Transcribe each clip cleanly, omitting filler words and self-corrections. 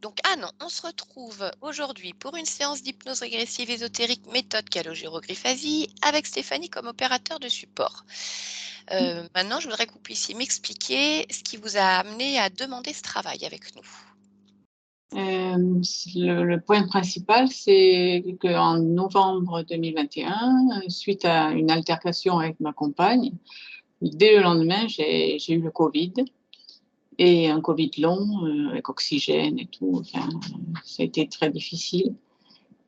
Donc Anne, on se retrouve aujourd'hui pour une séance d'hypnose régressive ésotérique méthode calogérographies avec Stéphanie comme opérateur de support. Maintenant, je voudrais que vous puissiez m'expliquer ce qui vous a amené à demander ce travail avec nous. Le point principal, c'est qu'en novembre 2021, suite à une altercation avec ma compagne, dès le lendemain, j'ai eu le Covid et un Covid long avec oxygène et tout. Enfin, ça a été très difficile.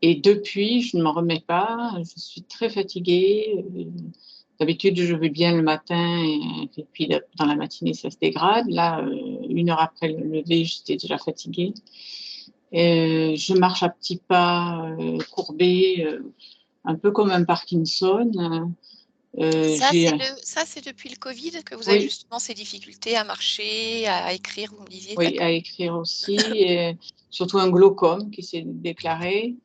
Et depuis, je ne m'en remets pas. Je suis très fatiguée. D'habitude, je vais bien le matin et puis dans la matinée, ça se dégrade. Là, 1 heure après le lever, j'étais déjà fatiguée. Je marche à petits pas courbés, un peu comme un Parkinson. J'ai Ça, c'est depuis le Covid que vous avez Oui, justement ces difficultés à marcher, à écrire, vous me disiez, oui, d'accord. à écrire aussi, et surtout un glaucome qui s'est déclaré,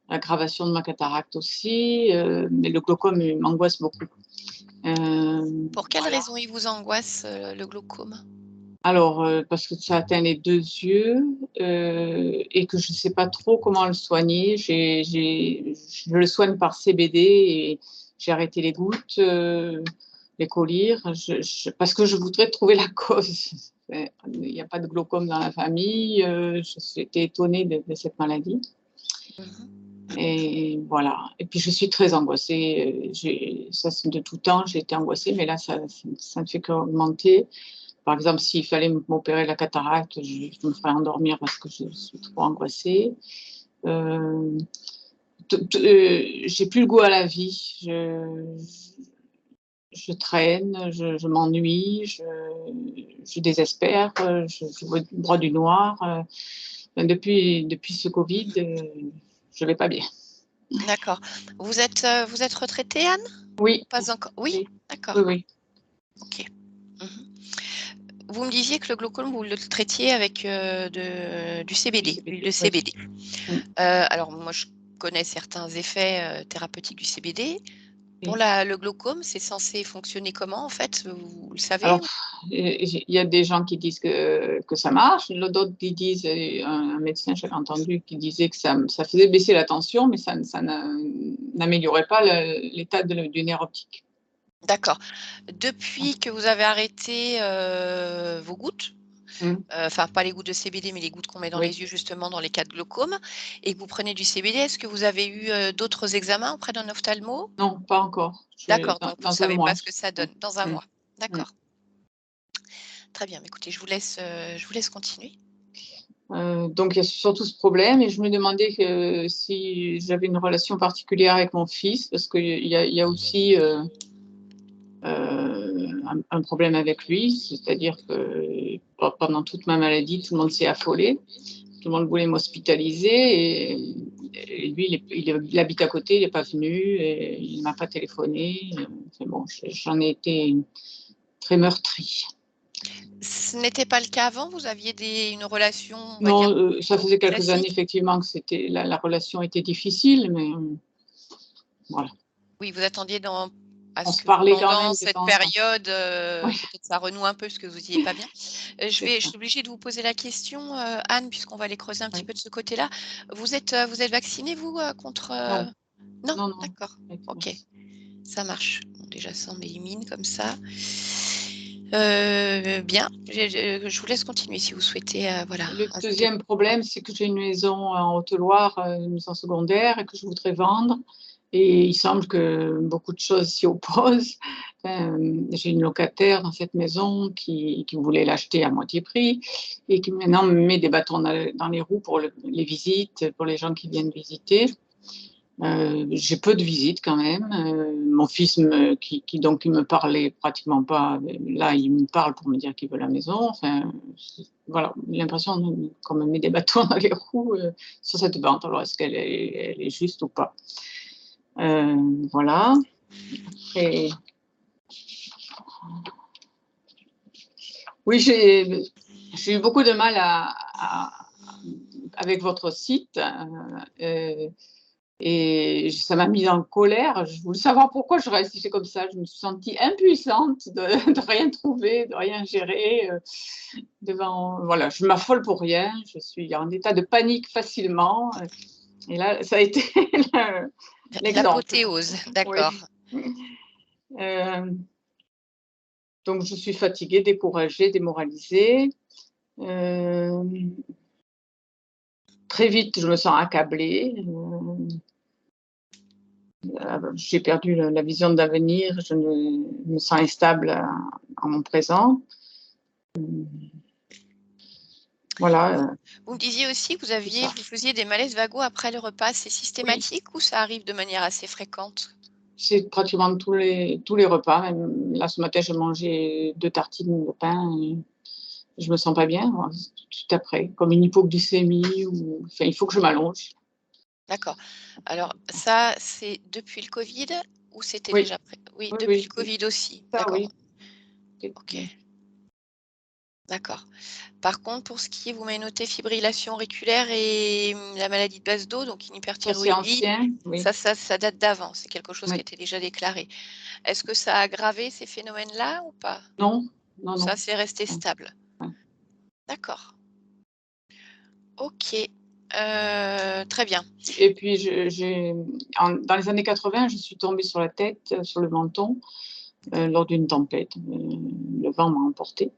l'aggravation de ma cataracte aussi, mais le glaucome il m'angoisse beaucoup. Pour quelle Voilà. raison il vous angoisse, le glaucome? Alors, parce que ça atteint les 2 yeux, et que je ne sais pas trop comment le soigner. Je le soigne par CBD et j'ai arrêté les gouttes, les collyres, parce que je voudrais trouver la cause. Il n'y a pas de glaucome dans la famille, j'étais étonnée de cette maladie Mmh. et voilà. Et puis je suis très angoissée, ça c'est de tout temps, j'ai été angoissée, mais là ça ne fait qu'augmenter. Par exemple, s'il fallait m'opérer la cataracte, je me ferais endormir parce que je suis trop angoissée. Euh, j'ai plus le goût à la vie. Je traîne, je m'ennuie, je désespère, je vois droit du noir. Depuis ce Covid, je vais pas bien. D'accord. Vous êtes retraitée, Anne? Oui, Pas encore? Oui? oui, oui, D'accord. oui. OK. Mmh. Vous me disiez que le glaucome, vous le traitiez avec, du Du CBD, l'huile de CBD, oui. CBD. Mm, Alors moi, je connais certains effets, thérapeutiques du CBD. Pour oui. le glaucome, c'est censé fonctionner comment en fait? Vous le savez? Alors, il y a des gens qui disent que ça marche, d'autres qui disent, un médecin, j'avais entendu, qui disait que ça faisait baisser la tension, mais ça n'améliorait pas l'état du nerf optique. D'accord. Depuis que vous avez arrêté, vos gouttes, Mmh, enfin pas les gouttes de CBD, mais les gouttes qu'on met dans oui. les yeux justement dans les cas de glaucome et que vous prenez du CBD, est-ce que vous avez eu, d'autres examens auprès d'un ophtalmo? Non, pas encore. D'accord, Dans donc vous ne 1 savez pas mois. ce que ça Mmh, donne. Dans un mmh, mois. mmh. D'accord. Très bien, bah, écoutez, je vous laisse continuer. Donc il y a surtout ce problème et je me demandais que si j'avais une relation particulière avec mon fils parce qu'il y a aussi, un problème avec lui. C'est-à-dire que pendant toute ma maladie, tout le monde s'est affolé. Tout le monde voulait m'hospitaliser et lui, il habite à côté, il n'est pas venu et il ne m'a pas téléphoné. Enfin bon, j'en ai été très meurtrie. Ce n'était pas le cas avant? Vous aviez une relation, on va dire, Non, ça plutôt faisait quelques années classique? effectivement que la relation était difficile, mais voilà. Oui, vous attendiez à On ce se que parlait quand pendant même de cette temps en temps. période, Oui, peut-être ça renoue un peu parce que vous étiez pas bien. c'est Je ça, suis obligée de vous poser la question, Anne, puisqu'on va aller creuser un petit oui. peu de ce côté-là. Vous êtes vaccinée vous, contre, Non, non? non, non, D'accord. pas du tout. OK, ça marche. Bon déjà ça on élimine comme ça. Bien, je vous laisse continuer si vous souhaitez, voilà, Le ajouter. 2e problème, c'est que j'ai une maison en Haute-Loire, une maison secondaire et que je voudrais vendre et il semble que beaucoup de choses s'y opposent. Enfin, j'ai une locataire dans cette maison qui voulait l'acheter à moitié prix et qui maintenant me met des bâtons dans les roues pour les visites, pour les gens qui viennent visiter. J'ai peu de visites quand même. Mon fils donc il me parlait pratiquement pas, là il me parle pour me dire qu'il veut la maison. Enfin, voilà, j'ai l'impression qu'on me met des bâtons dans les roues sur cette vente. Alors est-ce elle est juste ou pas? Voilà. Et oui, j'ai eu beaucoup de mal avec votre site. Et ça m'a mise en colère. Je voulais savoir pourquoi je réagissais comme ça. Je me suis sentie impuissante de rien trouver, de rien gérer. Voilà, je m'affole pour rien. Je suis en état de panique facilement. Et là, ça a été l'exemple. L'apothéose, Oui. d'accord. Euh, donc, je suis fatiguée, découragée, démoralisée. Euh, Très vite, je me sens accablée. J'ai perdu la vision de l'avenir, je me sens instable en mon présent. Voilà. Vous me disiez aussi que vous faisiez des malaises vagos après le repas. C'est Oui, systématique ou ça arrive de manière assez fréquente? c'est pratiquement tous les repas. Même là, ce matin, j'ai mangé 2 tartines de pain et je me sens pas bien, tout de suite après, comme une hypoglycémie ou enfin, il faut que je m'allonge. D'accord. Alors ça, c'est depuis le Covid ou c'était Oui, déjà oui, oui, depuis le oui, oui. Covid aussi? Ça D'accord, oui. OK, d'accord. Par contre, pour ce qui est vous m'avez noté fibrillation auriculaire et la maladie de base d'eau, donc une Ça, c'est hyperthyroïdie, ancien, oui, ça date d'avant, c'est quelque chose qui oui. était déjà déclaré. Est-ce que ça a aggravé ces phénomènes-là ou pas? Non, non, Ça, non. c'est resté Ouais, stable? ouais. D'accord. OK, très bien. Et puis dans les années 80, je suis tombée sur la tête, sur le menton, lors d'une tempête. Le vent m'a emportée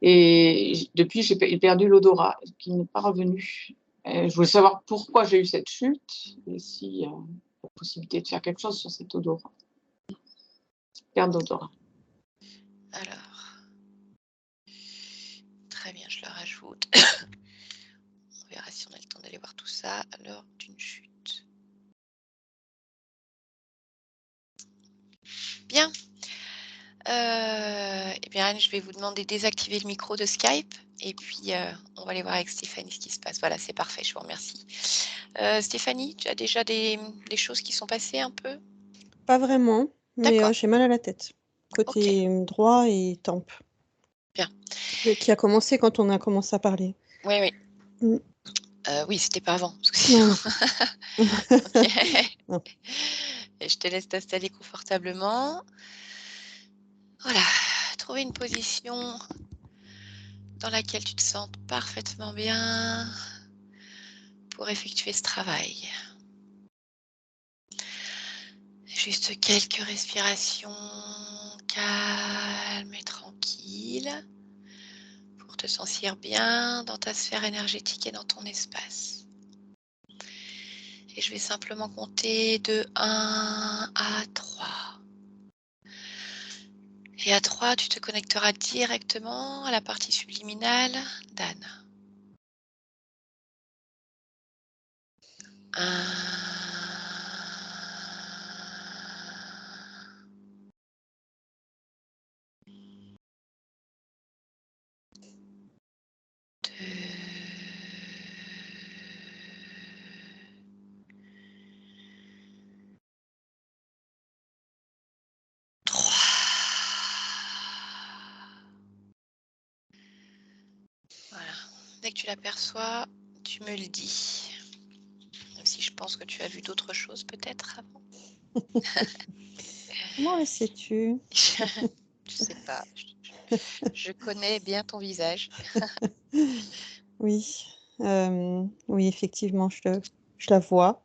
et depuis, j'ai perdu l'odorat qui n'est pas revenu. Je voulais savoir pourquoi j'ai eu cette chute et s'il y a la possibilité de faire quelque chose sur cet odorat, perte d'odorat. Alors, très bien, je le rajoute. On verra si on a le temps d'aller voir tout ça lors d'une chute. Bien. Eh bien, Anne, je vais vous demander de désactiver le micro de Skype et puis, on va aller voir avec Stéphanie ce qui se passe. Voilà, c'est parfait, je vous remercie. Stéphanie, tu as déjà des choses qui sont passées un peu? Pas vraiment, mais D'accord, j'ai mal à la tête. OK, Côté, droit et tempe. bien. Qui a commencé quand on a commencé à parler. Oui, oui. Mmh. Oui, c'était pas avant, parce que Non, sinon non. OK. Non. Et je te laisse t'installer confortablement. Voilà, trouver une position dans laquelle tu te sentes parfaitement bien pour effectuer ce travail. Juste quelques respirations calmes et tranquilles pour te sentir bien dans ta sphère énergétique et dans ton espace. Et je vais simplement compter de 1 à 3. Et à 3, tu te connecteras directement à la partie subliminale d'Anne. 1, 2, 3. Voilà. Dès que tu l'aperçois, tu me le dis. Même si je pense que tu as vu d'autres choses peut-être avant. Comment le sais-tu? Je sais pas. Je connais bien ton visage. Oui, oui, effectivement, je la vois.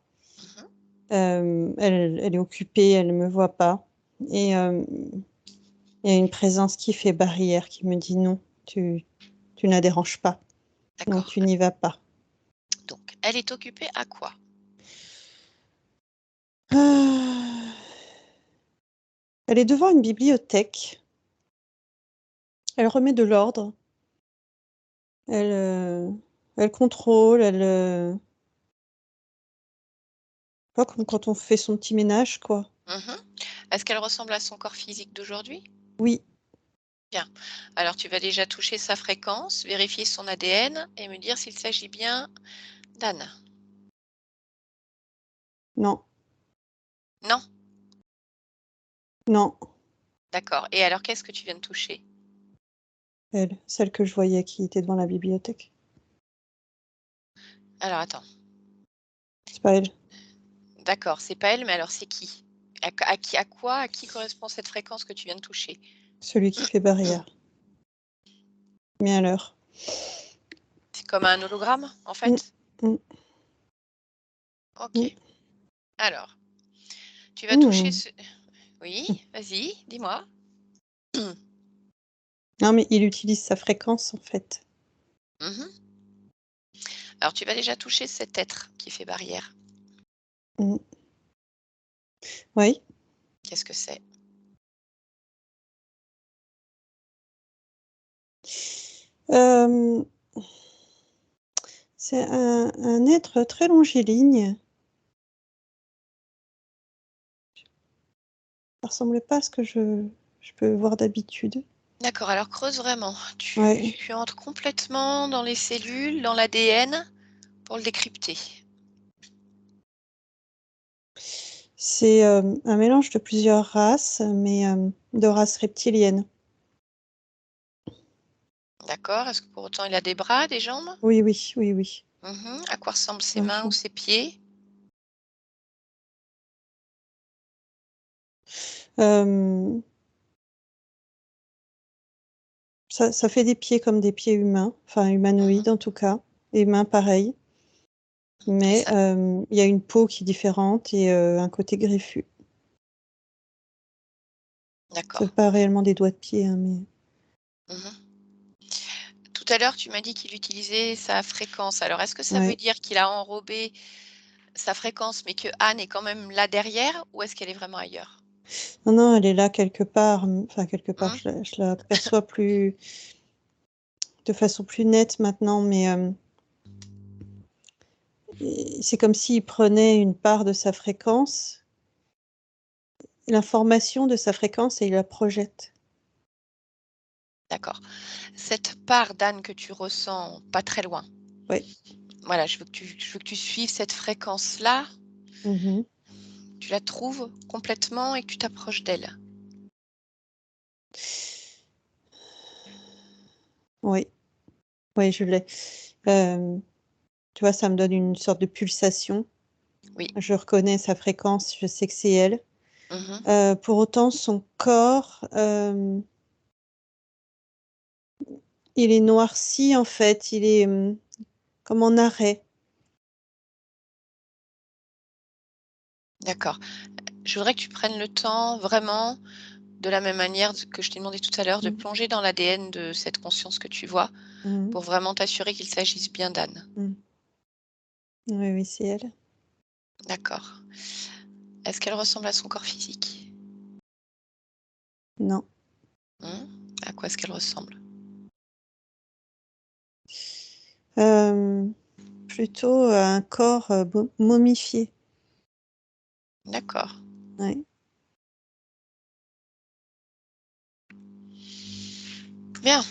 Mmh. Elle est occupée, elle ne me voit pas et il y a une présence qui fait barrière, qui me dit: «Non, tu ne la déranges pas, non, D'accord. tu n'y vas pas». Donc, elle est occupée à quoi? Ah, elle est devant une bibliothèque, elle remet de l'ordre, elle, elle contrôle, pas comme quand on fait son petit ménage, quoi. Mmh. Est-ce qu'elle ressemble à son corps physique d'aujourd'hui? Oui, Bien. Alors tu vas déjà toucher sa fréquence, vérifier son ADN et me dire s'il s'agit bien d'Anne. non, Non? non, D'accord. Et alors qu'est-ce que tu viens de toucher? elle, celle que je voyais qui était devant la bibliothèque. Alors attends. C'est pas elle. D'accord, c'est pas elle, mais alors c'est qui? À qui correspond cette fréquence que tu viens de toucher? Celui qui fait barrière. Mais alors? C'est comme un hologramme, en Mmh, fait? mmh, OK. mmh, Alors, tu vas toucher mmh. ce oui, Mmh. vas-y, dis-moi. Non, mais il utilise sa fréquence, en fait. Mmh. Alors tu vas déjà toucher cet être qui fait barrière. Mmh. Oui. Qu'est-ce que c'est? Hem, c'est un être très longiligne. Ça ressemble pas à ce que je peux voir d'habitude. D'accord, alors creuse vraiment. Ouais. Tu entres complètement dans les cellules, dans l'ADN pour le décrypter. C'est, un mélange de plusieurs races, mais, de races reptiliennes. D'accord, est-ce que pour autant il a des bras, des jambes? Oui, oui, oui, oui. Mmh. À quoi ressemblent ses mains ou Largement. ses pieds? Hem, ça fait des pieds comme des pieds humains, enfin Mmh. humanoïdes en tout cas, et mains pareil, Et mais, ça il y a une peau qui est différente et un côté greffu. d'accord. C'est pas réellement des doigts de pied, hein, mais Mmh. Tout à l'heure, tu m'as dit qu'il utilisait sa fréquence. Alors est-ce que ça veut ouais. dire qu'il a enrobé sa fréquence, mais que Anne est quand même là derrière ou est-ce qu'elle est vraiment ailleurs? Non, non, elle est là quelque part, enfin quelque part, Mmh. je la perçois plus de façon plus nette maintenant, mais, et c'est comme s'il prenait une part de sa fréquence, l'information de sa fréquence et il la projette. D'accord. Cette part d'Anne que tu ressens pas très loin, Ouais. voilà, je veux que tu suives cette fréquence-là, Mmh mh. tu la trouves complètement et que tu t'approches d'elle. Oui, oui, je l'ai. Hem, tu vois, ça me donne une sorte de pulsation. Oui. Je reconnais sa fréquence, je sais que c'est elle. Mmh. Pour autant, son corps, il est noirci, en fait, il est, comme en arrêt. D'accord. Je voudrais que tu prennes le temps vraiment, de la même manière que je t'ai demandé tout à l'heure, de Mmh. plonger dans l'ADN de cette conscience que tu vois, Mmh mh. pour vraiment t'assurer qu'il s'agisse bien d'Anne. Mmh. Oui, oui, c'est elle. D'accord. Est-ce qu'elle ressemble à son corps physique? Non. Mmh. À quoi est-ce qu'elle ressemble? Hem, plutôt un corps, momifié. D'accord. Ouais. Bien.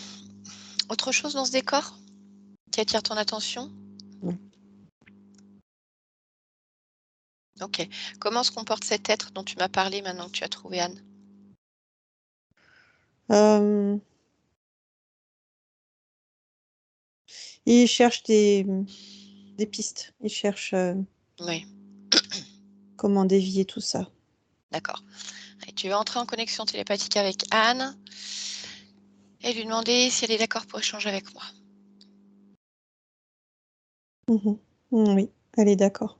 Autre chose dans ce décor qui attire ton attention? Non. OK. Comment se comporte cet être dont tu m'as parlé maintenant que tu as trouvé Anne? Hem, il cherche des pistes. Il cherche, Oui, comment dévier tout ça. d'accord. Et tu vas entrer en connexion télépathique avec Anne et lui demander si elle est d'accord pour échanger avec moi. Mmh mh. Oui, elle est d'accord.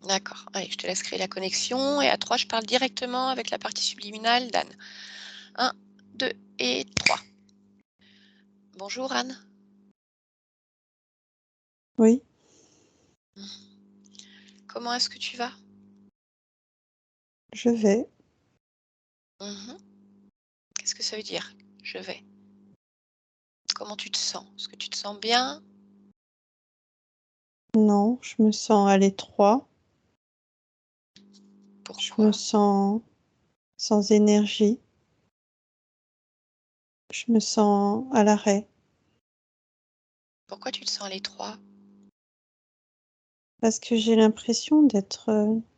D'accord. Allez, je te laisse créer la connexion et à 3, je parle directement avec la partie subliminale d'Anne. 1, 2 et 3. Bonjour Anne. Oui, Comment est-ce que tu vas? je vais. Mmh. Qu'est-ce que ça veut dire? Je vais. Comment tu te sens? Est-ce que tu te sens bien? Non, je me sens à l'étroit. Je me Pourquoi? sens sans énergie. Je me sens à l'arrêt Pourquoi tu te sens à l'étroit? parce que j'ai l'impression d'être,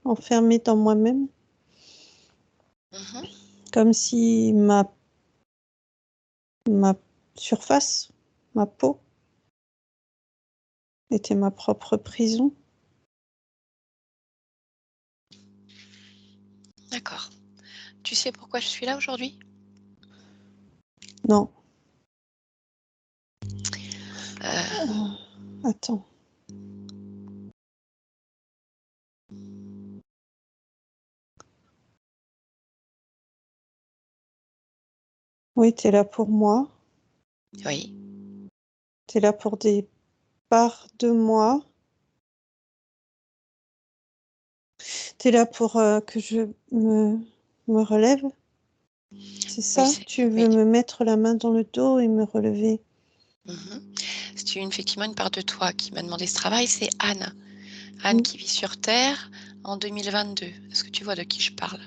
enfermée dans moi-même, Mmh. comme si ma surface, ma peau était ma propre prison. D'accord. Tu sais pourquoi je suis là aujourd'hui? Non. Euh, Attends. Oui, tu es là pour moi. oui. Tu es là pour des parts de moi. Tu es là pour que je me relève. C'est Oui, ça? c'est Tu oui. veux me mettre la main dans le dos et me relever? C'est effectivement une part de toi qui m'a demandé ce travail, c'est Anne. Anne Mm, qui vit sur Terre en 2022. Est-ce que tu vois de qui je parle?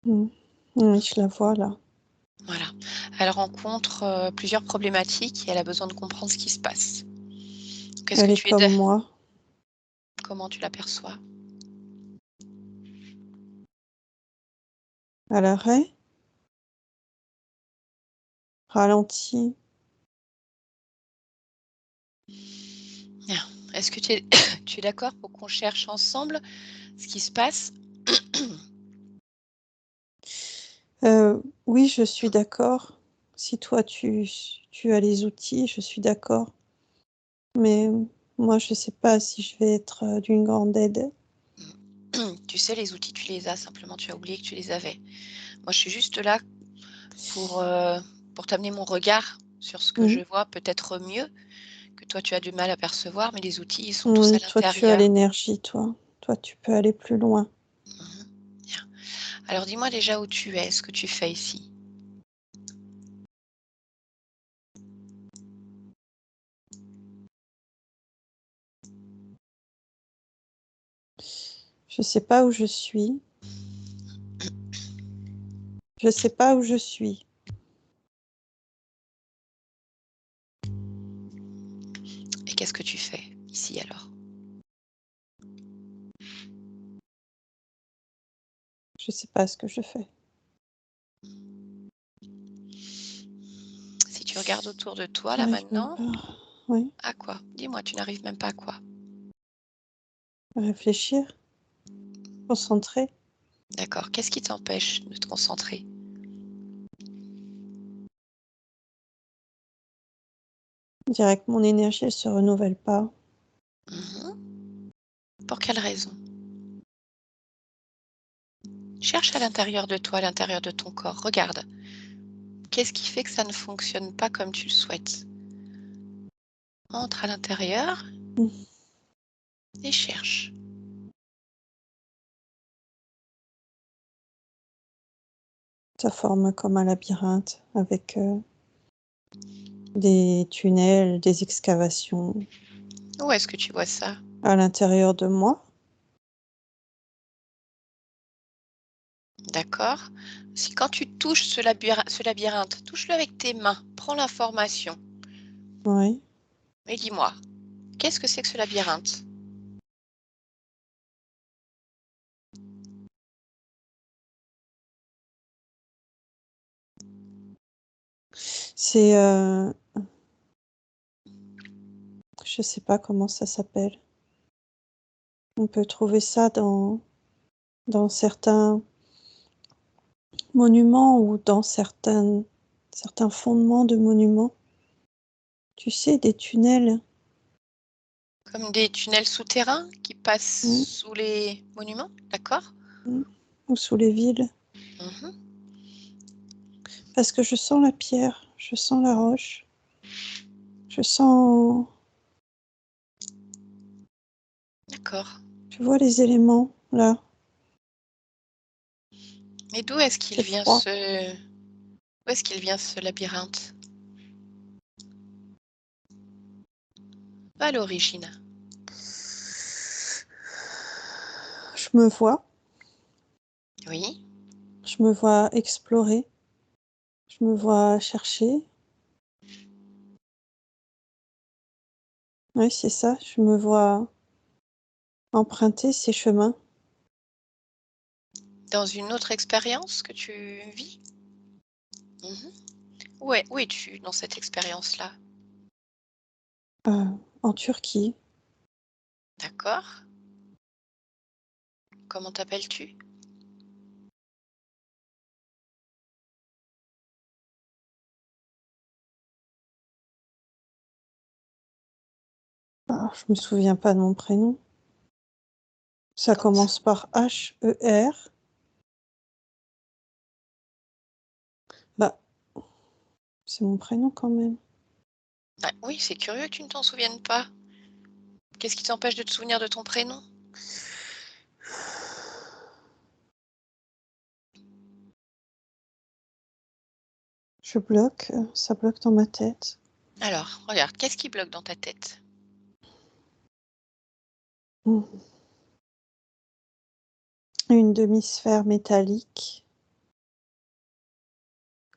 mm. Oui, je la vois là. Voilà. Elle rencontre plusieurs problématiques et elle a besoin de comprendre ce qui se passe. Qu'est-ce que Elle est tu es de... comme moi, Comment tu l'aperçois? à l'arrêt, ralenti. Bien. Est-ce que tu es, tu es d'accord pour qu'on cherche ensemble ce qui se passe? Oui, je suis d'accord. Si toi tu as les outils, je suis d'accord. Mais moi, je sais pas si je vais être d'une grande aide. Tu sais, les outils, tu les as, simplement tu as oublié que tu les avais. Moi, je suis juste là pour, euh, pour t'amener mon regard sur ce que Mm. je vois, peut-être mieux que toi, tu as du mal à percevoir, mais les outils, ils sont tous à Oui, toi, tu as l'intérieur. l'énergie, toi. Toi, tu peux aller plus loin. Mhm. Bien. Alors, dis-moi déjà où tu es, ce que tu fais ici. Je sais pas où je suis. Je sais pas où je suis. Et qu'est-ce que tu fais ici alors? Je sais pas ce que je fais. Si tu regardes autour de toi, là J'arrive même maintenant, pas. Oui, à quoi? Dis-moi, tu n'arrives même pas à quoi? à réfléchir, concentrer. D'accord. Qu'est-ce qui t'empêche de te concentrer? On dirait que mon énergie, elle se renouvelle pas. Mhm. Pour quelle raison? Cherche à l'intérieur de toi, à l'intérieur de ton corps. Regarde. Qu'est-ce qui fait que ça ne fonctionne pas comme tu le souhaites? Entre à l'intérieur Mm. et cherche. Ça forme comme un labyrinthe avec des tunnels, des excavations Où est-ce que tu vois ça? à l'intérieur de moi. D'accord? Si quand tu touches ce labyrinthe, touche-le avec tes mains, prends l'information Oui. et dis-moi, qu'est-ce que c'est que ce labyrinthe? C'est, je sais pas comment ça s'appelle. On peut trouver ça dans certains monuments ou dans certains fondements de monuments. Tu sais, des tunnels, Comme des tunnels souterrains qui passent mm, sous les monuments, d'accord? mm, ou sous les villes. Mhm. Parce que je sens la pierre, je sens la roche, je sens, D'accord. tu vois les éléments là. Et d'où est-ce qu'il C'est vient froid. où est-ce qu'il vient ce labyrinthe? À l'origine. Je me vois, Oui, je me vois explorer, je me vois chercher. Oui, c'est ça, je me vois emprunter ces chemins. dans une autre expérience que tu vis? Mhm. Où es-tu dans cette expérience-là? En Turquie. D'accord. Comment t'appelles-tu? Ah, je me souviens pas de mon prénom. Ça Donc, commence par H-E-R. Bah, c'est mon prénom quand même. ah, oui, c'est curieux que tu ne t'en souviennes pas. Qu'est-ce qui t'empêche de te souvenir de ton prénom? Je bloque, ça bloque dans ma tête. Alors, regarde, qu'est-ce qui bloque dans ta tête? Mmh. Une demi-sphère métallique,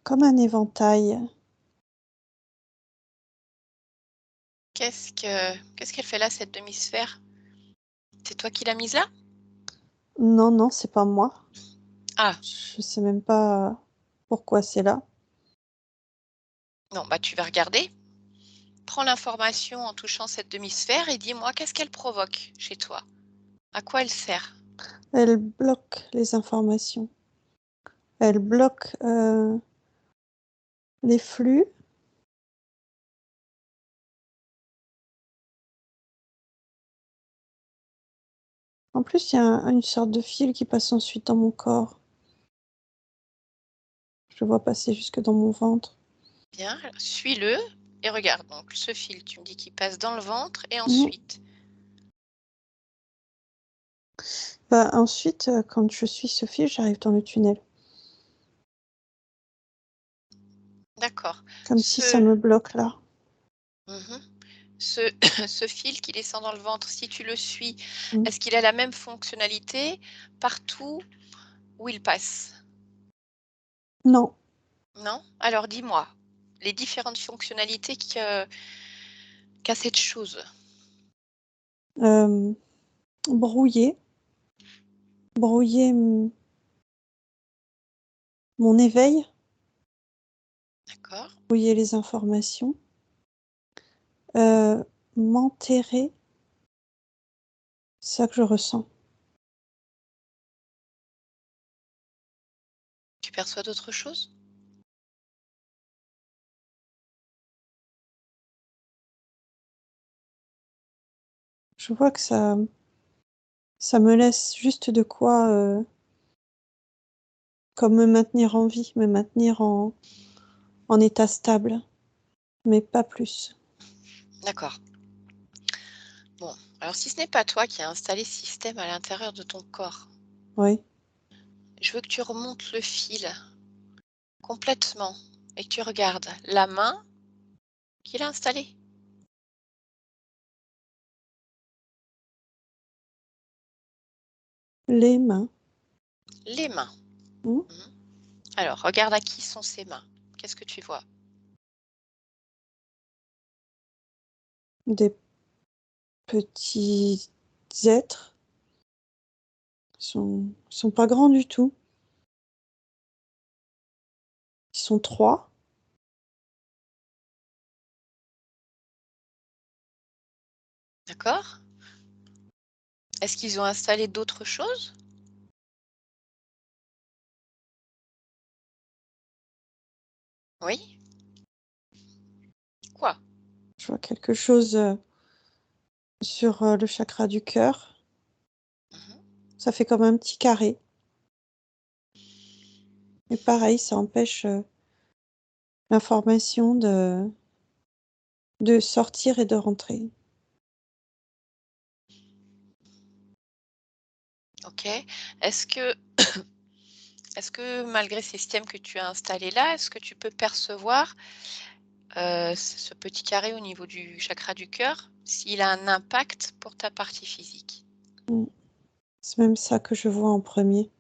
comme un éventail. Qu'est-ce qu'elle fait là, cette demi-sphère? C'est toi qui l'as mise là? Non, non, c'est pas moi. Ah, Je sais même pas pourquoi c'est là. non, bah tu vas regarder. Prends l'information en touchant cette demi-sphère et dis-moi qu'est-ce qu'elle provoque chez toi? À quoi elle sert? Elle bloque les informations. Elle bloque les flux. En plus, il y a une sorte de fil qui passe ensuite dans mon corps. Je le vois passer jusque dans mon ventre. Bien, alors suis-le et regarde. Donc ce fil, tu me dis qu'il passe dans le ventre et Mmh. ensuite? Bah, ensuite, quand je suis ce fil, j'arrive dans le tunnel. D'accord. Comme si ça me bloque là. Mmh Ce ce fil qui descend dans le ventre, si tu le suis, Mmh. est-ce qu'il a la même fonctionnalité partout où il passe? Non, Non? Alors dis-moi, les différentes fonctionnalités qu'a cette chose. hem, brouiller, brouiller mon éveil, D'accord? brouiller les informations, m'enterrer, c'est ça que je ressens. Tu perçois d'autres choses? Je vois que ça me laisse juste de quoi, comme me maintenir en vie, me maintenir en état stable, mais pas plus. D'accord. Bon, alors si ce n'est pas toi qui as installé ce système à l'intérieur de ton corps, Oui, je veux que tu remontes le fil complètement et que tu regardes la main qui l'a installé, les mains, les mains. mmh, Mmh. Alors regarde à qui sont ces mains. Qu'est-ce que tu vois? des petits êtres, sont pas grands du tout. Ils sont 3. D'accord? Est-ce qu'ils ont installé d'autres choses? Oui? Quoi? Je vois quelque chose, sur, le chakra du cœur. Mmh. Ça fait comme un petit carré et pareil, ça empêche, l'information de sortir et de rentrer. OK. Est-ce que est-ce que malgré ces systèmes que tu as installés là, est-ce que tu peux percevoir, ce petit carré au niveau du chakra du cœur, s'il a un impact pour ta partie physique? Mmh. C'est même ça que je vois en premier.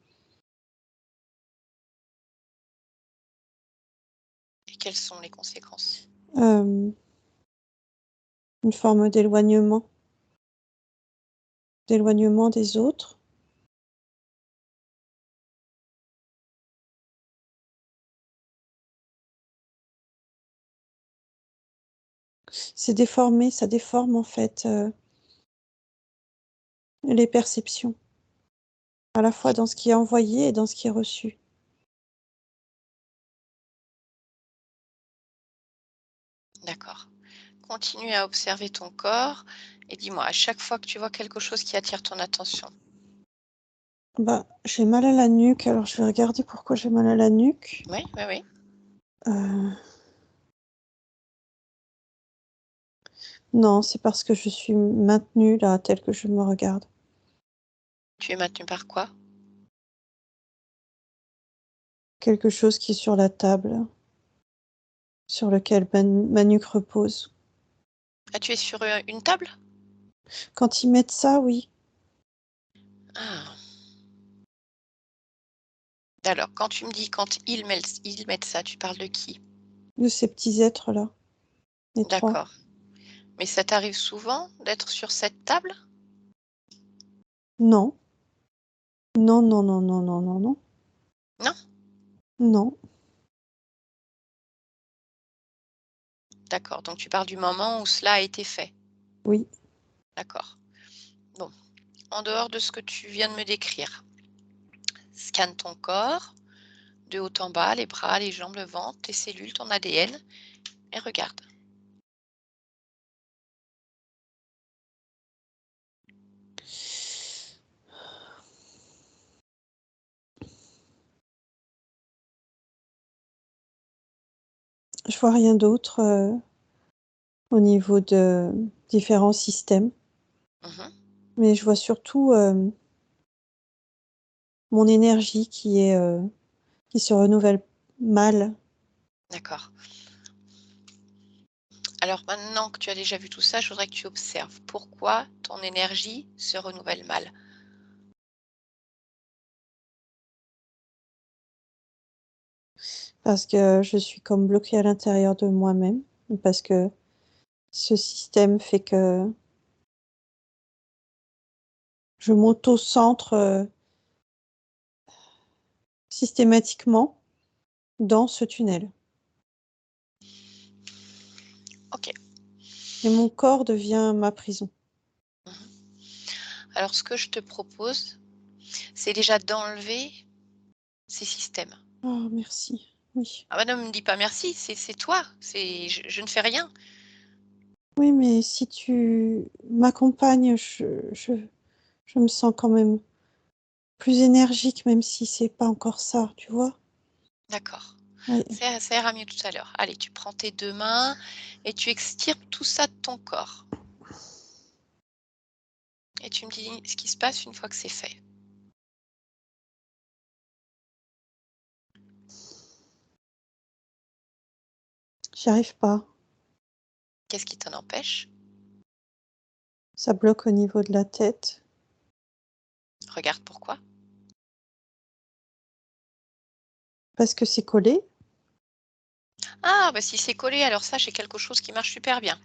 Et quelles sont les conséquences? Er Une forme d'éloignement des autres. C'est déformé, ça déforme en fait, les perceptions, à la fois dans ce qui est envoyé et dans ce qui est reçu. D'accord. Continue à observer ton corps et dis-moi, à chaque fois que tu vois quelque chose qui attire ton attention. Bah, j'ai mal à la nuque, alors je vais regarder pourquoi j'ai mal à la nuque. Oui, oui, oui. Euh, Non, c'est parce que je suis maintenue là, telle que je me regarde. Tu es maintenu par quoi? Quelque chose qui est sur la table, sur lequel ma nuque repose. Ah, tu es sur une table? Quand ils mettent ça, oui, Ah. Alors, quand tu me dis quand ils mettent ça, tu parles de qui? de ces petits êtres-là, les trois. D'accord. Mais ça t'arrive souvent d'être sur cette table? Non, non, non, non, non, non, non, non, Non? non. D'accord. Donc tu parles du moment où cela a été fait. Oui, D'accord. Bon, en dehors de ce que tu viens de me décrire, scanne ton corps, de haut en bas, les bras, les jambes, le ventre, tes cellules, ton ADN, et regarde. je vois rien d'autre au niveau de différents systèmes, Mhm. mais je vois surtout mon énergie qui se renouvelle mal. D'accord. Alors maintenant que tu as déjà vu tout ça, je voudrais que tu observes pourquoi ton énergie se renouvelle mal. Parce que je suis comme bloquée à l'intérieur de moi-même, parce que ce système fait que je m'auto-centre systématiquement dans ce tunnel. Ok. Et mon corps devient ma prison. Mhm. Alors ce que je te propose, c'est déjà d'enlever ces systèmes. Oh, merci. Oui. Ah bah ne me dis pas merci, c'est toi, je ne fais rien. Oui, mais si tu m'accompagnes, je me sens quand même plus énergique, même si c'est pas encore ça, tu vois? D'accord. Oui. Ça ira mieux tout à l'heure. Allez, tu prends tes 2 mains et tu extirpes tout ça de ton corps et tu me dis ce qui se passe une fois que c'est fait. J'y arrive pas. Qu'est-ce qui t'en empêche? Ça bloque au niveau de la tête Regarde pourquoi. parce que c'est collé. Ah, bah si c'est collé, alors ça, j'ai quelque chose qui marche super bien.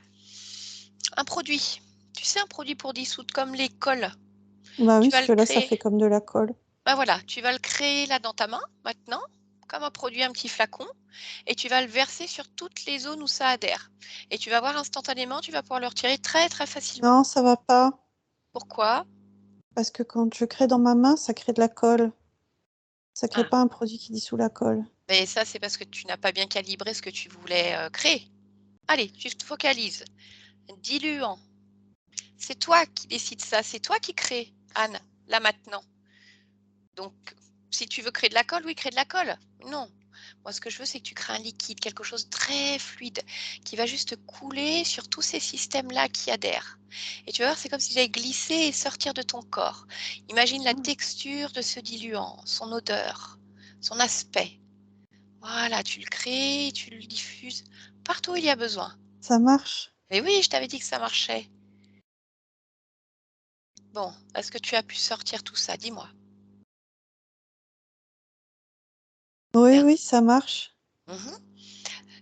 Un produit. Tu sais, un produit pour dissoudre comme les cols. Bah oui, Tu parce vas le que là, ça créer. fait comme de la colle. Bah voilà, tu vas le créer là dans ta main, maintenant, comme un produit, un petit flacon, et tu vas le verser sur toutes les zones où ça adhère. Et tu vas voir instantanément, tu vas pouvoir le retirer très très facilement. Non, ça va pas. Pourquoi? Parce que quand je crée dans ma main, ça crée de la colle. Ça crée Ah, pas un produit qui dissout la colle. mais ça, c'est parce que tu n'as pas bien calibré ce que tu voulais créer. Allez, tu te focalises. Diluant. C'est toi qui décides ça, c'est toi qui crée, Anne, là maintenant. Donc, si tu veux créer de la colle, oui, crée de la colle. Non. Moi, ce que je veux, c'est que tu crées un liquide, quelque chose de très fluide, qui va juste couler sur tous ces systèmes-là qui adhèrent. Et tu vas voir, c'est comme si j'allais glisser et sortir de ton corps. Imagine la texture de ce diluant, son odeur, son aspect. Voilà, tu le crées, tu le diffuses partout où il y a besoin. Ça marche? Mais oui, je t'avais dit que ça marchait. Bon, est-ce que tu as pu sortir tout ça? Dis-moi. Oui, Bien. oui, ça marche. Mhm.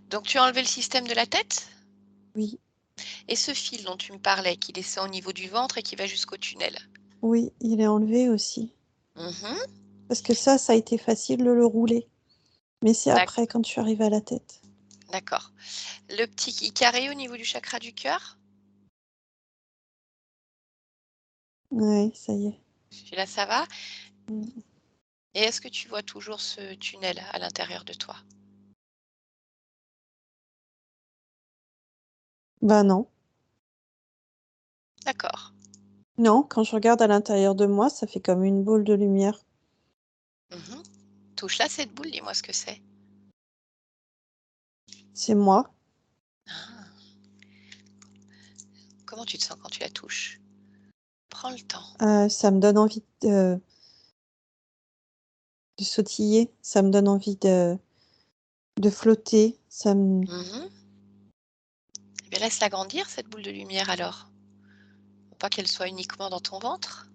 Donc, tu as enlevé le système de la tête? Oui, Et ce fil dont tu me parlais, qui descend au niveau du ventre et qui va jusqu'au tunnel? oui, il est enlevé aussi. Mhm. Parce que ça a été facile de le rouler. Mais c'est D'ac- après, quand je suis arrivée à la tête. D'accord. Le petit carré au niveau du chakra du cœur? Oui, ça y est. Celui-là, ça va? Mm. Et est-ce que tu vois toujours ce tunnel à l'intérieur de toi? Ben non. D'accord. Non, quand je regarde à l'intérieur de moi, ça fait comme une boule de lumière. Mhm. Touche-la, cette boule, dis-moi ce que c'est. C'est moi. Ah. Comment tu te sens quand tu la touches? Prends le temps. Ça me donne envie de sautiller. Ça me donne envie de flotter. Mhm. Eh bien, laisse-la grandir, cette boule de lumière, alors. Faut pas qu'elle soit uniquement dans ton ventre.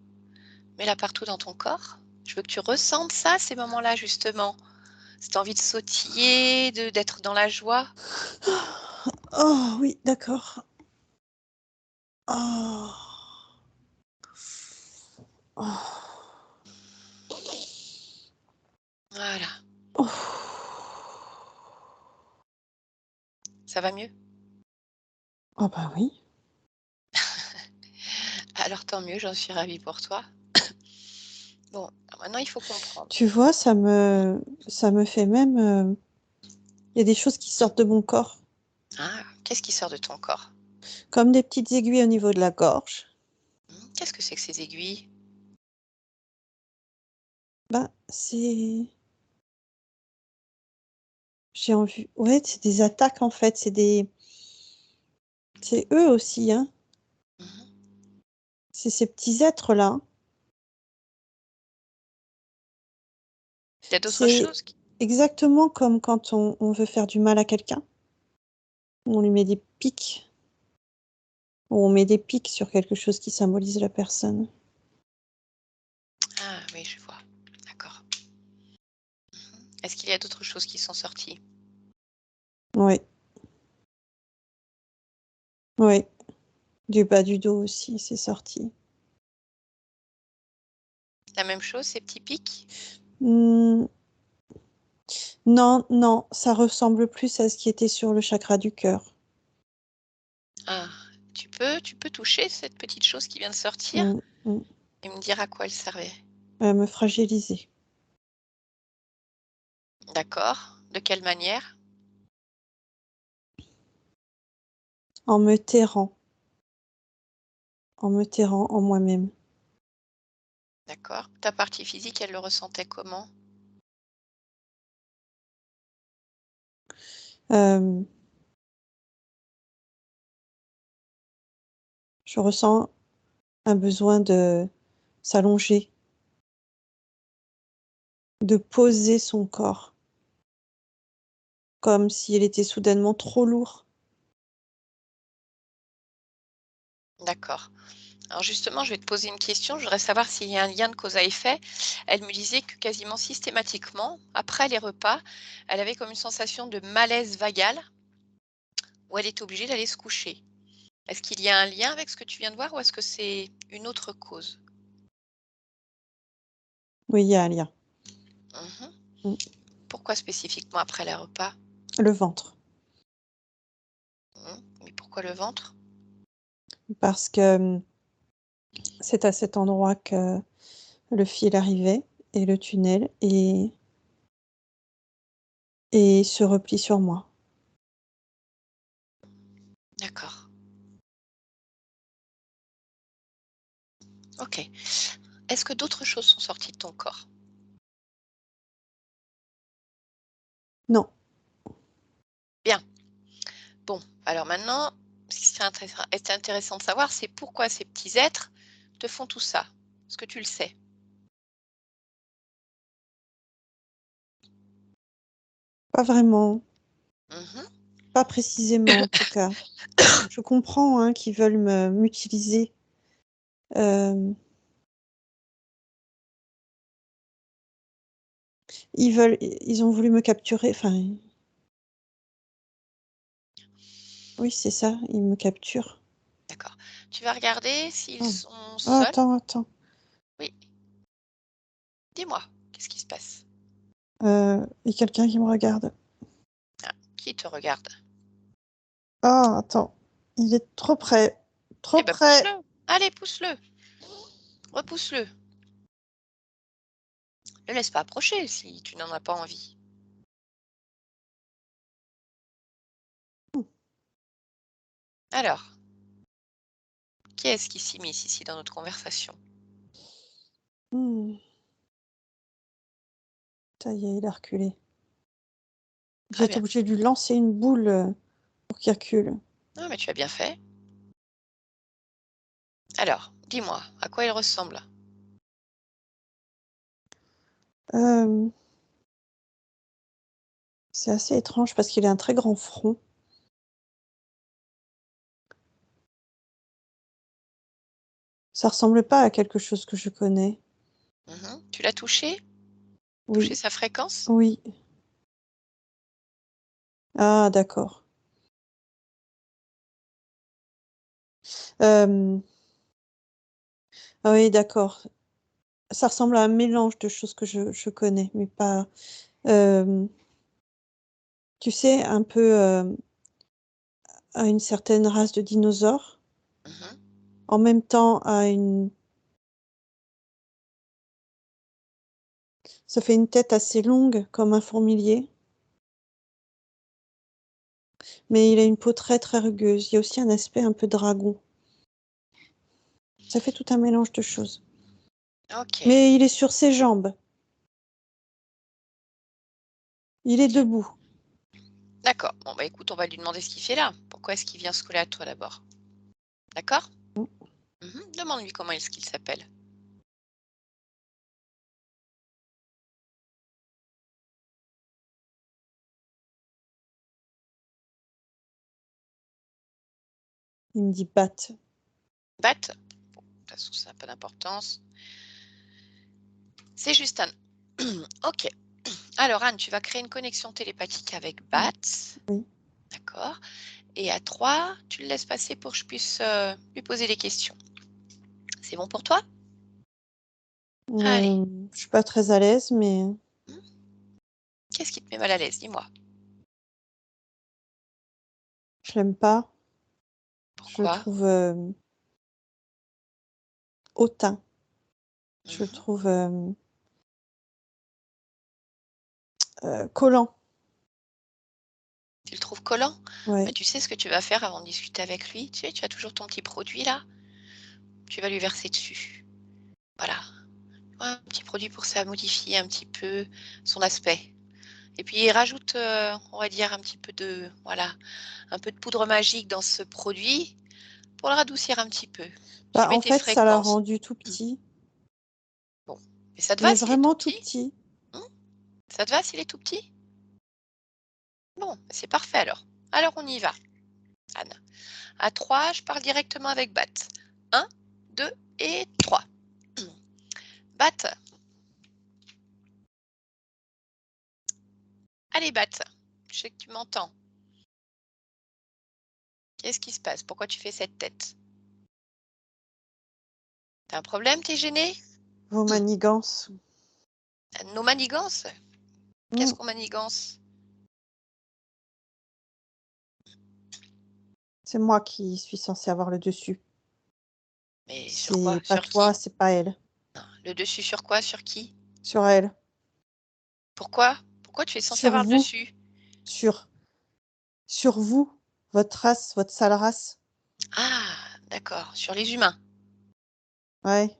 Mets-la partout dans ton corps. Je veux que tu ressentes ça, ces moments-là, justement. Cette envie de sautiller, d'être dans la joie. Oh oui, d'accord. Oh. Oh. Voilà. Oh. Ça va mieux? Oh bah oui. Alors tant mieux, j'en suis ravie pour toi. Bon, alors maintenant il faut comprendre. Tu vois, ça me fait même. Il y a des choses qui sortent de mon corps, Ah, qu'est-ce qui sort de ton corps? comme des petites aiguilles au niveau de la gorge. Qu'est-ce que c'est que ces aiguilles? Ben, j'ai envie. Ouais, c'est des attaques en fait. C'est eux aussi, hein. Mhm. C'est ces petits êtres-là. Il y a d'autres C'est choses? exactement comme quand on veut faire du mal à quelqu'un. On lui met des pics. Ou on met des pics sur quelque chose qui symbolise la personne. Ah oui, je vois. D'accord. Est-ce qu'il y a d'autres choses qui sont sorties? Oui, oui. Du bas du dos aussi, c'est sorti. La même chose, ces petits pics? Hmm, non, non, ça ressemble plus à ce qui était sur le chakra du cœur. Ah, tu peux toucher cette petite chose qui vient de sortir Hmm, hmm. et me dire à quoi elle servait? Me fragiliser. D'accord. De quelle manière? En me terrant. En me terrant en moi-même. D'accord. Ta partie physique, elle le ressentait comment? Euh, je ressens un besoin de s'allonger, de poser son corps, comme si elle était soudainement trop lourd. D'accord. Alors justement, je vais te poser une question. Je voudrais savoir s'il y a un lien de cause à effet. Elle me disait que quasiment systématiquement, après les repas, elle avait comme une sensation de malaise vagal où elle était obligée d'aller se coucher. Est-ce qu'il y a un lien avec ce que tu viens de voir ou est-ce que c'est une autre cause? Oui, il y a un lien. Mhm. Hmm. Pourquoi spécifiquement après les repas? Le ventre. Mais pourquoi le ventre? Parce que c'est à cet endroit que le fil arrivait et le tunnel et se replie sur moi. D'accord. Ok. Est-ce que d'autres choses sont sorties de ton corps? Non, Bien. Bon, alors maintenant, ce qui serait intéressant de savoir, c'est pourquoi ces petits êtres te font tout ça. Est-ce que tu le sais? pas vraiment. Mhm. Pas précisément en tout cas. Je comprends hein, qu'ils veulent m'utiliser. Euh, ils ont voulu me capturer. Enfin, oui, c'est ça, ils me capturent. D'accord. Tu vas regarder s'ils Oh. sont Ah, seuls. attends. Oui, dis-moi, qu'est-ce qui se passe? Il y a quelqu'un qui me regarde. Ah, qui te regarde? Ah, attends. Il est trop près. Eh Trop ben, près. pousse-le. Allez, pousse-le. Repousse-le. Ne laisse pas approcher si tu n'en as pas envie. Alors, qui est-ce qui s'immisce ici dans notre conversation? Hmm, ça y est, il a reculé. J'ai Très été bien. obligée de lui lancer une boule pour qu'il recule. Non, mais tu as bien fait. Alors, dis-moi, à quoi il ressemble? Euh, c'est assez étrange parce qu'il a un très grand front. Ça ressemble pas à quelque chose que je connais. Tu l'as touché? Touché Oui, sa fréquence? oui. Ah, d'accord. Euh, ah oui, d'accord. Ça ressemble à un mélange de choses que je connais, mais pas. euh, Tu sais, un peu à une certaine race de dinosaures, Mmh. en même temps à une. Ça fait une tête assez longue, comme un fourmilier, mais il a une peau très très rugueuse. Il y a aussi un aspect un peu dragon. Ça fait tout un mélange de choses. OK, Mais il est sur ses jambes. Il est debout. d'accord. Bon, bah, écoute, on va lui demander ce qu'il fait là. Pourquoi est-ce qu'il vient se coller à toi d'abord? D'accord? Demande-lui comment est-ce qu'il s'appelle. Il me dit Bat. Bat? Bon, de toute façon, ça n'a pas d'importance. C'est juste Anne. OK. Alors Anne, tu vas créer une connexion télépathique avec Bat. Oui. D'accord. Et à 3, tu le laisses passer pour que je puisse, lui poser des questions. C'est bon pour toi? Allez. Euh, je suis pas très à l'aise, mais Mmh. Qu'est-ce qui te met mal à l'aise? Dis-moi. je l'aime pas. Je le Pourquoi? trouve hautain. Je le Mmh. trouve collant. Tu le trouves collant? Bah, Ouais. tu sais ce que tu vas faire avant de discuter avec lui? Tu sais, tu as toujours ton petit produit là, tu vas lui verser dessus. Voilà. Ouais, un petit produit pour ça modifier un petit peu son aspect. Et puis rajoute, on va dire un petit peu de voilà, un peu de poudre magique dans ce produit pour le radoucir un petit peu. Tu Bah, mets en tes fait, ça l'a fréquences. rendu tout petit, Bon, mais ça te va mais s'il est tout vraiment tout petit? petit. Mmh? Ça te va s'il est tout petit? Bon, bah, c'est parfait alors. Alors on y va, Anne. À 3, je parle directement avec Bat. 1, 2 et 3. Bat, allez Bat, je sais que tu m'entends. Qu'est-ce qui se passe? Pourquoi tu fais cette tête? T'as un problème? T'es gêné? Vos manigances. Nos manigances? Hmm, Qu'est-ce qu'on manigance? c'est moi qui suis censée avoir le dessus. Mais sur quoi? C'est pas Sur toi, qui? c'est pas elle. Non, le dessus sur quoi? Sur qui? Sur elle. Pourquoi? Pourquoi tu es censé Sur avoir le vous. dessus? Sur. Sur vous. Votre race, votre sale race. Ah, d'accord, sur les humains. Ouais.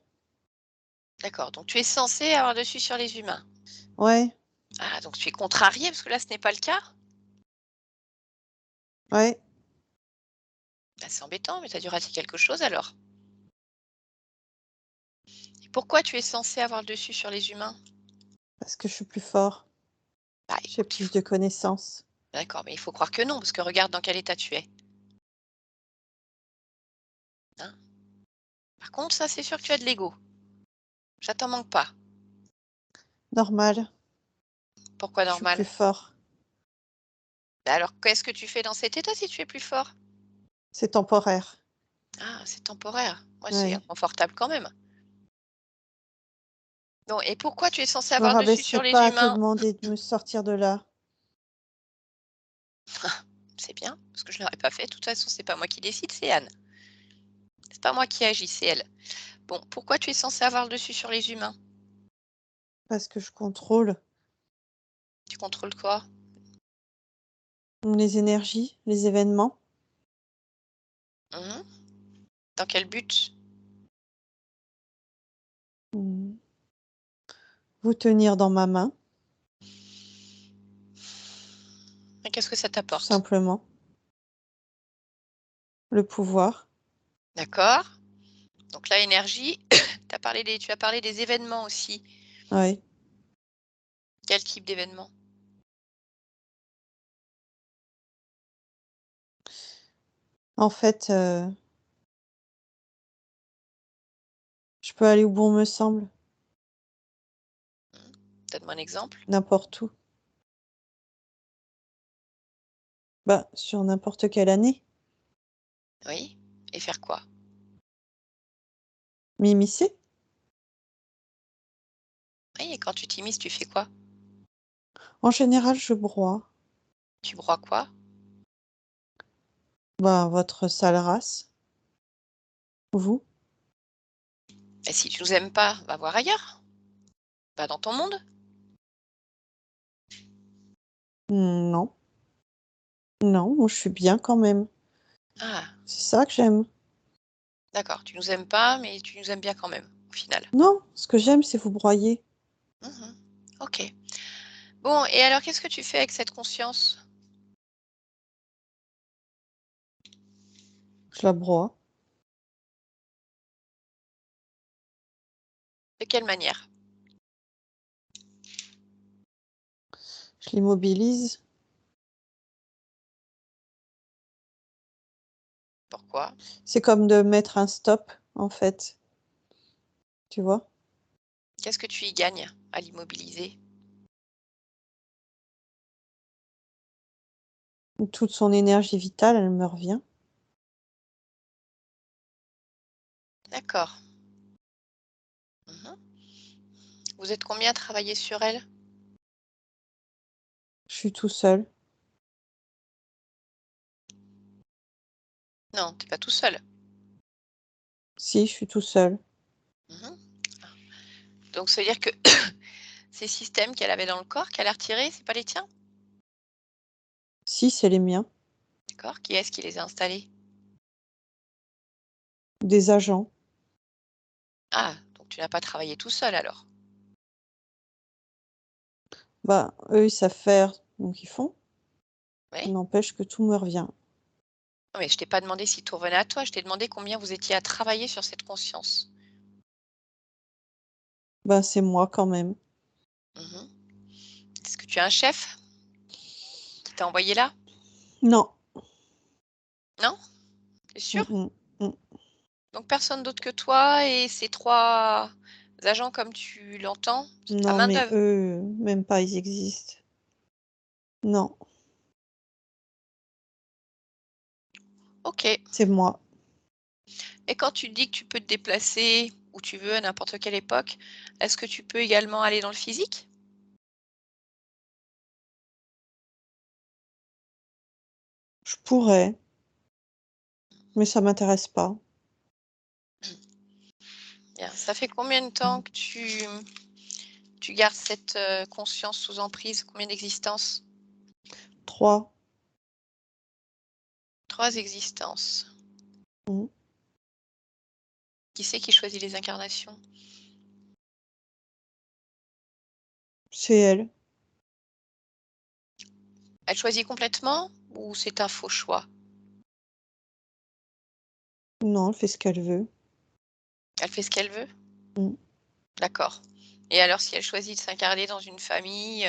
D'accord, donc tu es censé avoir le dessus sur les humains. Ouais. Ah, donc tu es contrarié parce que là, ce n'est pas le cas? Ouais. Bah, c'est embêtant, mais tu as dû rater quelque chose alors. Et pourquoi tu es censé avoir le dessus sur les humains? Parce que je suis plus fort. Bah, J'ai écoute, il plus faut de connaissances. d'accord, mais il faut croire que non, parce que regarde dans quel état tu es, hein. Par contre, ça, c'est sûr que tu as de l'ego. Ça t'en manque pas. Normal. Pourquoi Je suis plus normal? fort. Bah, alors, qu'est-ce que tu fais dans cet état si tu es plus fort? C'est temporaire. Ah, c'est temporaire. Ouais, c'est Ouais. inconfortable quand même. Bon, et pourquoi tu es censé Je me avoir le dessus rabaisserai sur les pas à te humains? demander de me sortir de là. C'est bien, parce que je ne l'aurais pas fait. De toute façon, c'est pas moi qui décide, c'est Anne. C'est pas moi qui agis, c'est elle. Bon, pourquoi tu es censé avoir le dessus sur les humains? Parce que je contrôle Tu contrôles quoi? 'les énergies, les événements. Mmh. Dans quel but? Mmh. Vous tenir dans ma main, Et qu'est-ce que ça tout t'apporte? simplement. Le pouvoir. D'accord. Donc là, énergie, tu as parlé des événements aussi. Oui. Quel type d'événement? En fait, je peux aller où bon me semble, Donne-moi un exemple. n'importe où. Bah, sur n'importe quelle année. Oui. Et faire quoi? M'immiscer. Oui, et quand tu t'immisces, tu fais quoi? En général, je broie. Tu broies quoi? Bah, votre sale race. Vous? Et si tu nous aimes pas, va voir ailleurs. Va dans ton monde. Non. Non, moi je suis bien quand même. Ah, C'est ça que j'aime. d'accord. Tu nous aimes pas, mais tu nous aimes bien quand même, au final. Non, ce que j'aime, c'est vous broyer. Mmh. OK. Bon, et alors qu'est-ce que tu fais avec cette conscience? Je la broie. De quelle manière? Je l'immobilise. Pourquoi? C'est comme de mettre un stop, en fait. Tu vois? Qu'est-ce que tu y gagnes à l'immobiliser? Toute son énergie vitale, elle me revient. D'accord. Mmh. Vous êtes combien à travailler sur elle? Je suis tout seul. Non, tu es pas tout seul. Si, je suis tout seul. Mmh. Donc ça veut dire que ces systèmes qu'elle avait dans le corps, qu'elle a retirés, c'est pas les tiens? Si, c'est les miens. D'accord. Qui est-ce qui les a installés? Des agents. Ah, donc tu n'as pas travaillé tout seul alors? Bah, eux, ils savent faire, donc ils font. Oui? N'empêche que tout me revient. Non, mais je t'ai pas demandé si tout revenait à toi, je t'ai demandé combien vous étiez à travailler sur cette conscience. Bah, c'est moi quand même. Mmh. Est-ce que tu as un chef qui t'a envoyé là? Non. Non? Tu es sûr? Mmh mh. Donc personne d'autre que toi et ces 3 agents comme tu l'entends, c'est ta Non, mais main-d'œuvre? eux, même pas, ils existent. Non, OK. c'est moi. Et quand tu dis que tu peux te déplacer où tu veux à n'importe quelle époque, est-ce que tu peux également aller dans le physique? Je pourrais, mais ça m'intéresse pas. Bien. Ça fait combien de temps que tu gardes cette, conscience sous emprise? Combien d'existences? 3. 3 existences. Mmh. Qui c'est qui choisit les incarnations? C'est elle. Elle choisit complètement ou c'est un faux choix? Non, elle fait ce qu'elle veut. Elle fait ce qu'elle veut? Mmh. D'accord. Et alors si elle choisit de s'incarner dans une famille,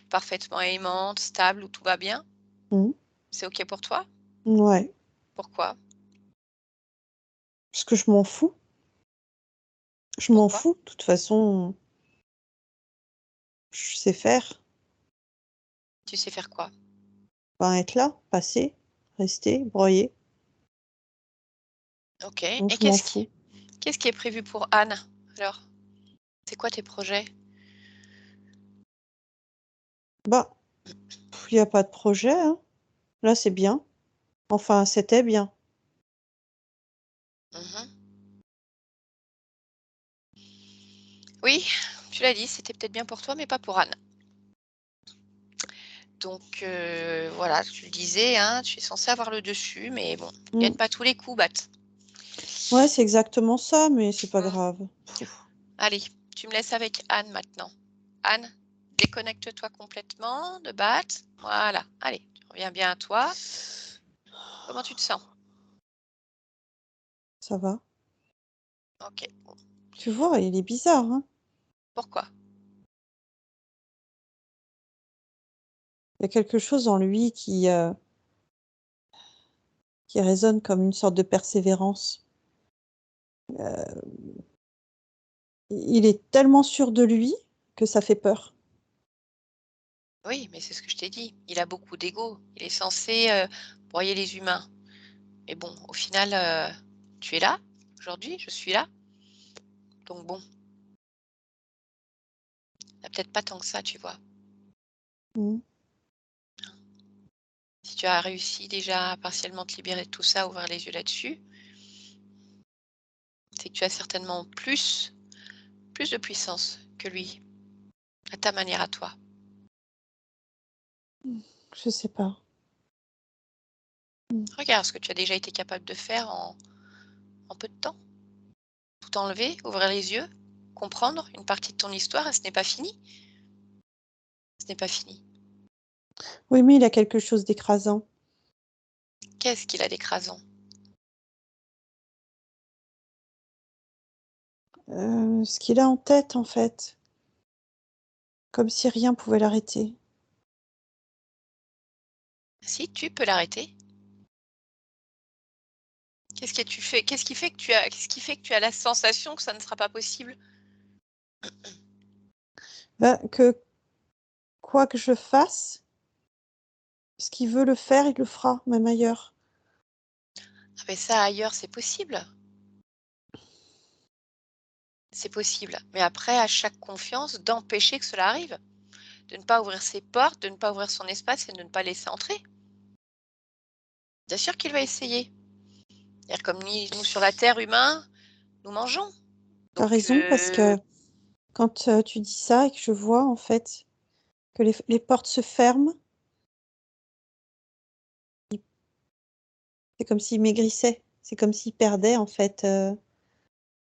parfaitement aimante, stable, où tout va bien, Mmh. c'est OK pour toi? Ouais, Pourquoi? parce que je m'en fous. Je m'en Pourquoi? fous. De toute façon, je sais faire. Tu sais faire quoi? Ben, être là, passer, rester, broyer. OK, Donc et je m'en fous. qu'est-ce qui est prévu pour Anne, alors? C'est quoi tes projets? Bah, il y a pas de projet, hein. Là, c'est bien. Enfin, c'était bien. Mmh. Oui, tu l'as dit, c'était peut-être bien pour toi, mais pas pour Anne. Donc voilà, tu le disais, hein, tu es censé avoir le dessus, mais bon, Mm. gagne pas tous les coups, Bat. Ouais, c'est exactement ça, mais c'est pas Mm. grave. Pff. Allez, tu me laisses avec Anne maintenant. Anne, déconnecte-toi complètement de Bat. Voilà, allez, tu reviens bien à toi. Comment tu te sens? Ça va. Ok, bon. Tu vois, il est bizarre, hein? Pourquoi? Il y a quelque chose en lui qui résonne comme une sorte de persévérance. Il est tellement sûr de lui que ça fait peur. Oui, mais c'est ce que je t'ai dit. Il a beaucoup d'ego. Il est censé broyer les humains. Mais bon, au final, tu es là aujourd'hui, je suis là. Donc bon, il n'y a peut-être pas tant que ça, tu vois. Mm. Si tu as réussi déjà à partiellement te libérer de tout ça, ouvrir les yeux là-dessus, c'est que tu as certainement plus de puissance que lui, à ta manière à toi. Je sais pas. Regarde ce que tu as déjà été capable de faire en peu de temps. Tout enlever, ouvrir les yeux, comprendre une partie de ton histoire, et ce n'est pas fini. Ce n'est pas fini. Oui, mais il a quelque chose d'écrasant. Qu'est-ce qu'il a d'écrasant? Ce qu'il a en tête, en fait. Comme si rien pouvait l'arrêter. Si tu peux l'arrêter, qu'est-ce qui fait que tu as la sensation que ça ne sera pas possible? Ben, que quoi que je fasse, ce qu'il veut le faire, il le fera, même ailleurs. Ah ben ça ailleurs, c'est possible. C'est possible. Mais après, à chaque confiance, d'empêcher que cela arrive. De ne pas ouvrir ses portes, de ne pas ouvrir son espace et de ne pas laisser entrer. Bien sûr qu'il va essayer. C'est-à-dire comme nous sur la Terre, humains, nous mangeons. T'as Donc, raison, parce que quand tu dis ça et que je vois, en fait, que les portes se ferment, c'est comme s'il maigrissait. C'est comme s'il perdait, en fait,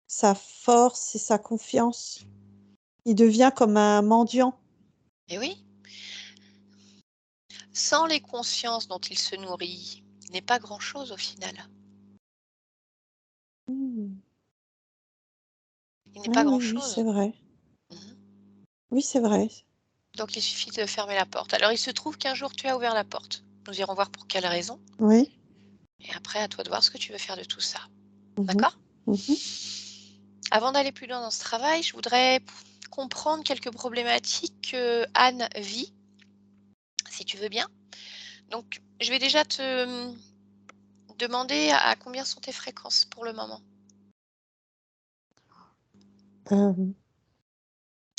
sa force et sa confiance. Il devient comme un mendiant. eh oui, sans les consciences dont il se nourrit, il n'est pas grand-chose au final. Mmh. Il n'est Ah pas oui, oui, c'est grand-chose. vrai. Mhm. Oui, c'est vrai. Donc, il suffit de fermer la porte. Alors, il se trouve qu'un jour, tu as ouvert la porte. Nous irons voir pour quelle raison. Oui. Et après, à toi de voir ce que tu veux faire de tout ça. Mmh. D'accord? Mmh. Avant d'aller plus loin dans ce travail, je voudrais comprendre quelques problématiques que Anne vit, si tu veux bien. Donc, je vais déjà te demander à combien sont tes fréquences pour le moment.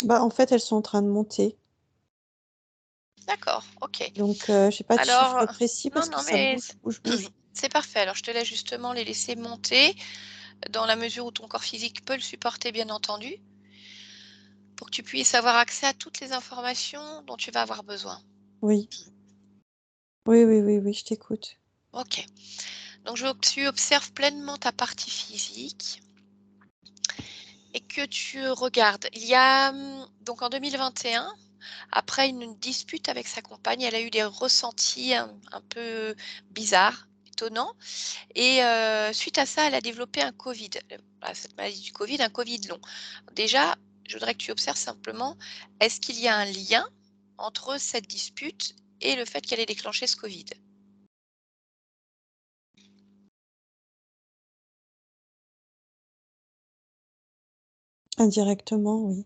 Bah, en fait, elles sont en train de monter. D'accord, ok. Donc, j'ai pas de chiffre Alors, précis non, parce que non, ça mais bouge, bouge, bouge. c'est parfait. Alors, je te laisse justement les laisser monter dans la mesure où ton corps physique peut le supporter, bien entendu, pour que tu puisses avoir accès à toutes les informations dont tu vas avoir besoin. Oui. Oui, oui, oui, oui, je t'écoute. Ok. Donc, je veux que tu observes pleinement ta partie physique et que tu regardes. Il y a donc en 2021, après une dispute avec sa compagne, elle a eu des ressentis un peu bizarres, étonnants. Et suite à ça, elle a développé un Covid. Cette maladie du Covid, un Covid long. Déjà, je voudrais que tu observes simplement, est-ce qu'il y a un lien entre cette dispute et le fait qu'elle ait déclenché ce Covid? Indirectement, oui.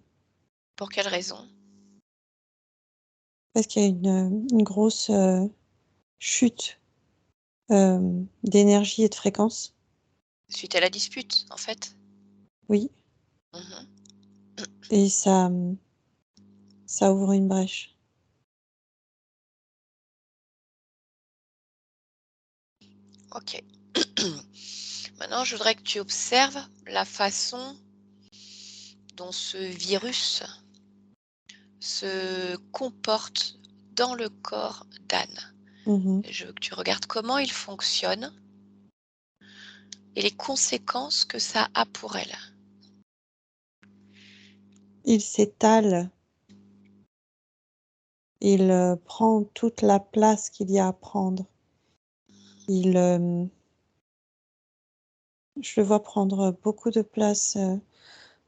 Pour quelle raison? Parce qu'il y a une grosse, chute, d'énergie et de fréquence. Suite à la dispute, en fait? Oui, Mmh. et ça ouvre une brèche. OK. Maintenant, je voudrais que tu observes la façon dont ce virus se comporte dans le corps d'Anne. Mhm. Je veux que tu regardes comment il fonctionne et les conséquences que ça a pour elle. Il s'étale. Il prend toute la place qu'il y a à prendre. Je le vois prendre beaucoup de place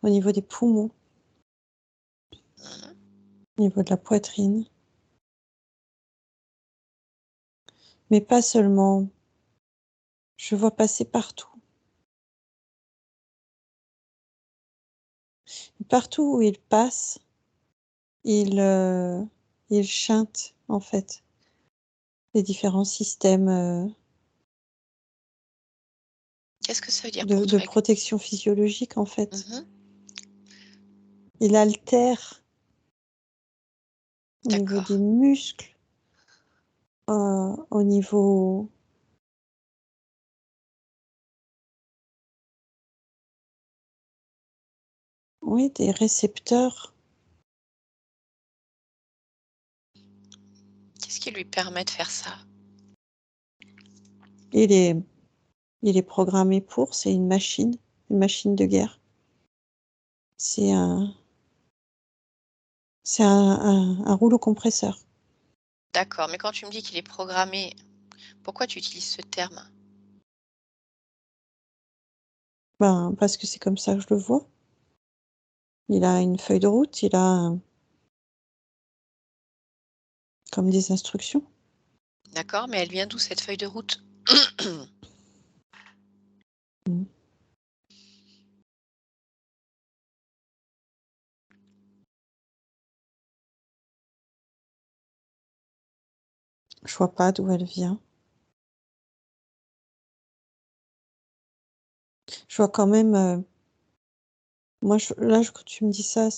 au niveau des poumons, Mhm. au niveau de la poitrine. Mais pas seulement. Je vois passer partout. Partout où il passe, il chante, en fait, les différents systèmes Qu'est-ce que ça veut dire pour de toi? protection physiologique, en fait. Mhm. Il altère au niveau des D'accord. muscles, au niveau oui, des récepteurs. Qu'est-ce qui lui permet de faire ça? Il est, il est programmé pour, c'est une machine de guerre. C'est un rouleau compresseur. D'accord, mais quand tu me dis qu'il est programmé, pourquoi tu utilises ce terme? Ben, parce que c'est comme ça que je le vois. Il a une feuille de route, il a comme des instructions. D'accord, mais elle vient d'où cette feuille de route? Mm. Je vois pas d'où elle vient. Je vois quand même. Moi, quand tu me dis ça,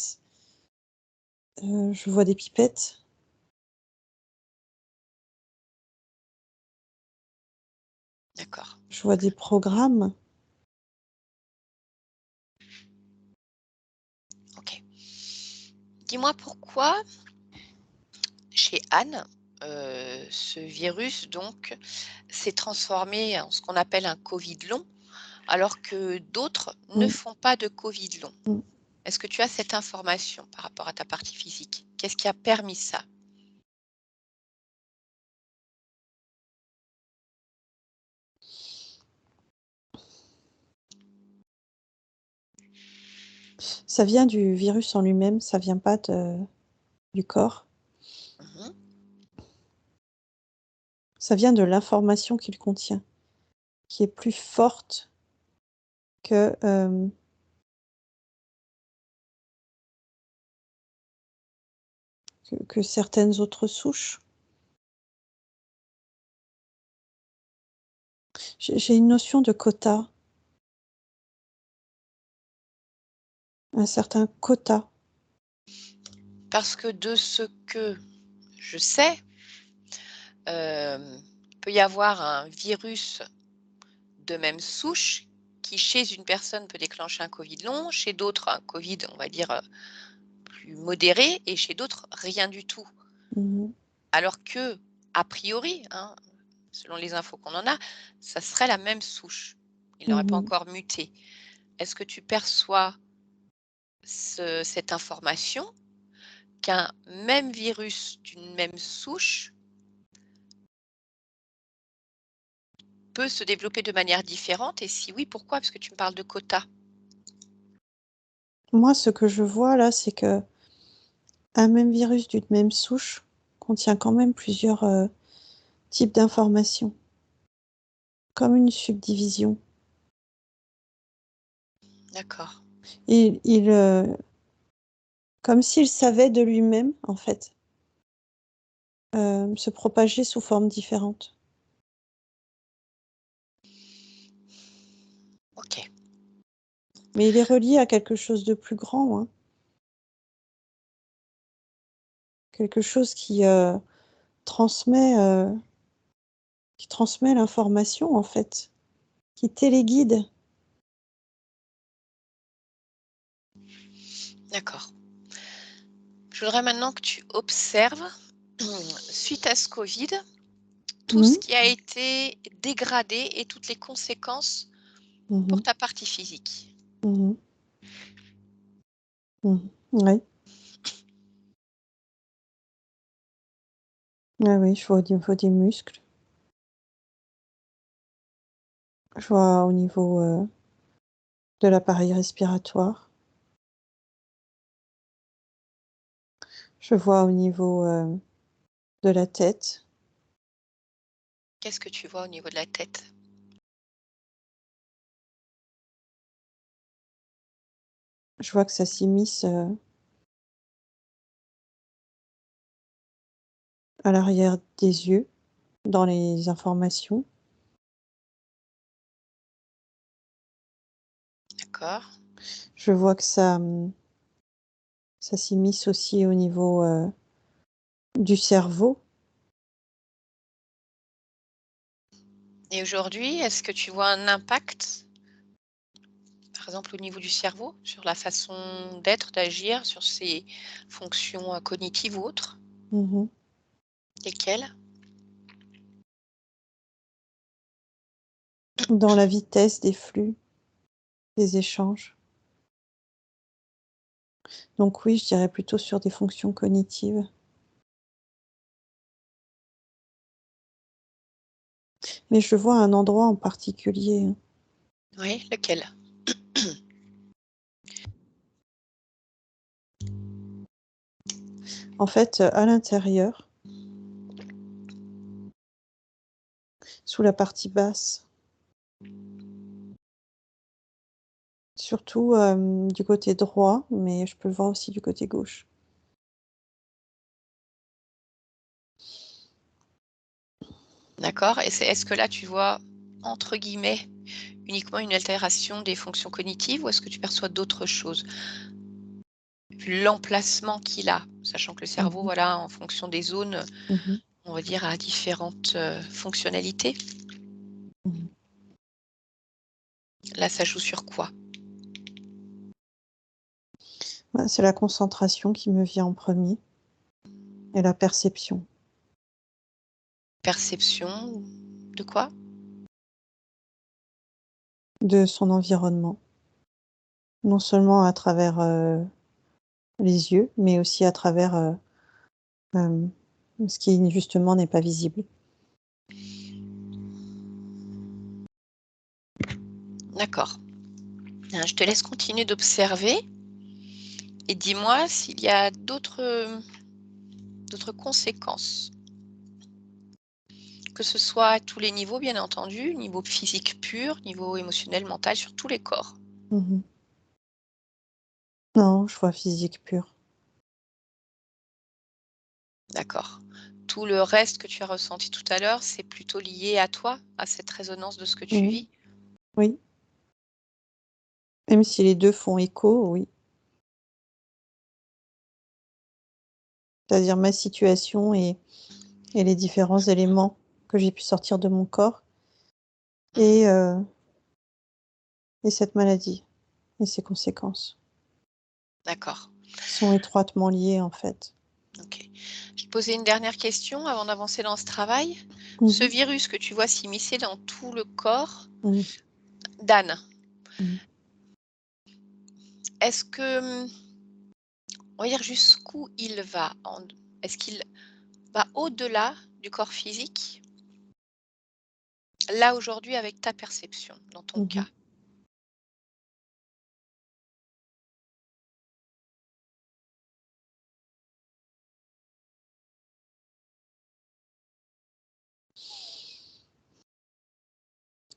je vois des pipettes. D'accord, Je vois des programmes. ok. Dis-moi pourquoi chez Anne, ce virus donc s'est transformé en ce qu'on appelle un Covid long, alors que d'autres ne Mm, font pas de Covid long. mm. Est-ce que tu as cette information par rapport à ta partie physique? Qu'est-ce qui a permis ça? Ça vient du virus en lui-même, ça vient pas du corps. Mmh. Ça vient de l'information qu'il contient, qui est plus forte que, que certaines autres souches. J'ai une notion de quota, un certain quota. Parce que de ce que je sais, peut y avoir un virus de même souche qui, chez une personne, peut déclencher un Covid long, chez d'autres un Covid, on va dire, plus modéré et chez d'autres rien du tout. Mmh. Alors que, a priori, hein, selon les infos qu'on en a, ça serait la même souche. Il n'aurait pas Mmh. encore muté. Est-ce que tu perçois cette information qu'un même virus d'une même souche peut se développer de manière différente et si oui, pourquoi? Parce que tu me parles de quotas. Moi, ce que je vois là, c'est qu'un même virus d'une même souche contient quand même plusieurs, types d'informations, comme une subdivision. D'accord, Il, comme s'il savait de lui-même, en fait, se propager sous formes différentes. OK. Mais il est relié à quelque chose de plus grand, hein. Quelque chose transmet, qui transmet l'information, en fait, qui téléguide. D'accord. Je voudrais maintenant que tu observes Suite à ce Covid, tout ce Mmh. qui a été dégradé et toutes les conséquences Mmh pour mh. ta partie physique. Mmh mh. Mmh. Ouais. Ouais, oui, je vois au niveau des muscles. Je vois au niveau, de l'appareil respiratoire. Je vois au niveau, de la tête. Qu'est-ce que tu vois au niveau de la tête? Je vois que ça s'immisce, à l'arrière des yeux, dans les informations. D'accord. Je vois que ça, ça s'immisce aussi au niveau, du cerveau. Et aujourd'hui, est-ce que tu vois un impact, par exemple au niveau du cerveau, sur la façon d'être, d'agir, sur ses fonctions, cognitives ou autres? Mmh mh. Lesquelles? Dans la vitesse des flux, des échanges. Donc oui, je dirais plutôt sur des fonctions cognitives. Mais je vois un endroit en particulier, hein. Oui, lequel? En fait, à l'intérieur, sous la partie basse, surtout, du côté droit, mais je peux le voir aussi du côté gauche. D'accord, et est-ce que là tu vois, entre guillemets, uniquement une altération des fonctions cognitives ou est-ce que tu perçois d'autres choses? Vu l'emplacement qu'il a, sachant que le Mmh cerveau, mh. voilà, en fonction des zones, Mmh mh. on va dire, a différentes, fonctionnalités. Mmh. Là, ça joue sur quoi? Bah, c'est la concentration qui me vient en premier et la perception Perception de quoi? de son environnement. Non seulement à travers, les yeux, mais aussi à travers, hem, ce qui justement n'est pas visible. D'accord. Je te laisse continuer d'observer et dis-moi s'il y a d'autres conséquences. Que ce soit à tous les niveaux, bien entendu, niveau physique pur, niveau émotionnel, mental, sur tous les corps. Mmh mh. Non, je vois physique pur. D'accord. Tout le reste que tu as ressenti tout à l'heure, c'est plutôt lié à toi, à cette résonance de ce que tu Mmh. vis? Oui, même si les 2 font écho, oui. C'est-à-dire ma situation et les différents éléments que j'ai pu sortir de mon corps Mmh. et cette maladie et ses conséquences, D'accord, qui sont étroitement liées, en fait. OK. Je te posais une dernière question avant d'avancer dans ce travail. Mmh Ce mh. virus que tu vois s'immiscer dans tout le corps Mmh. d'Anne, Mmh. est-ce que, on va dire jusqu'où il va? Est-ce qu'il va au-delà du corps physique? Là, aujourd'hui, avec ta perception, dans ton Mmh mh. cas?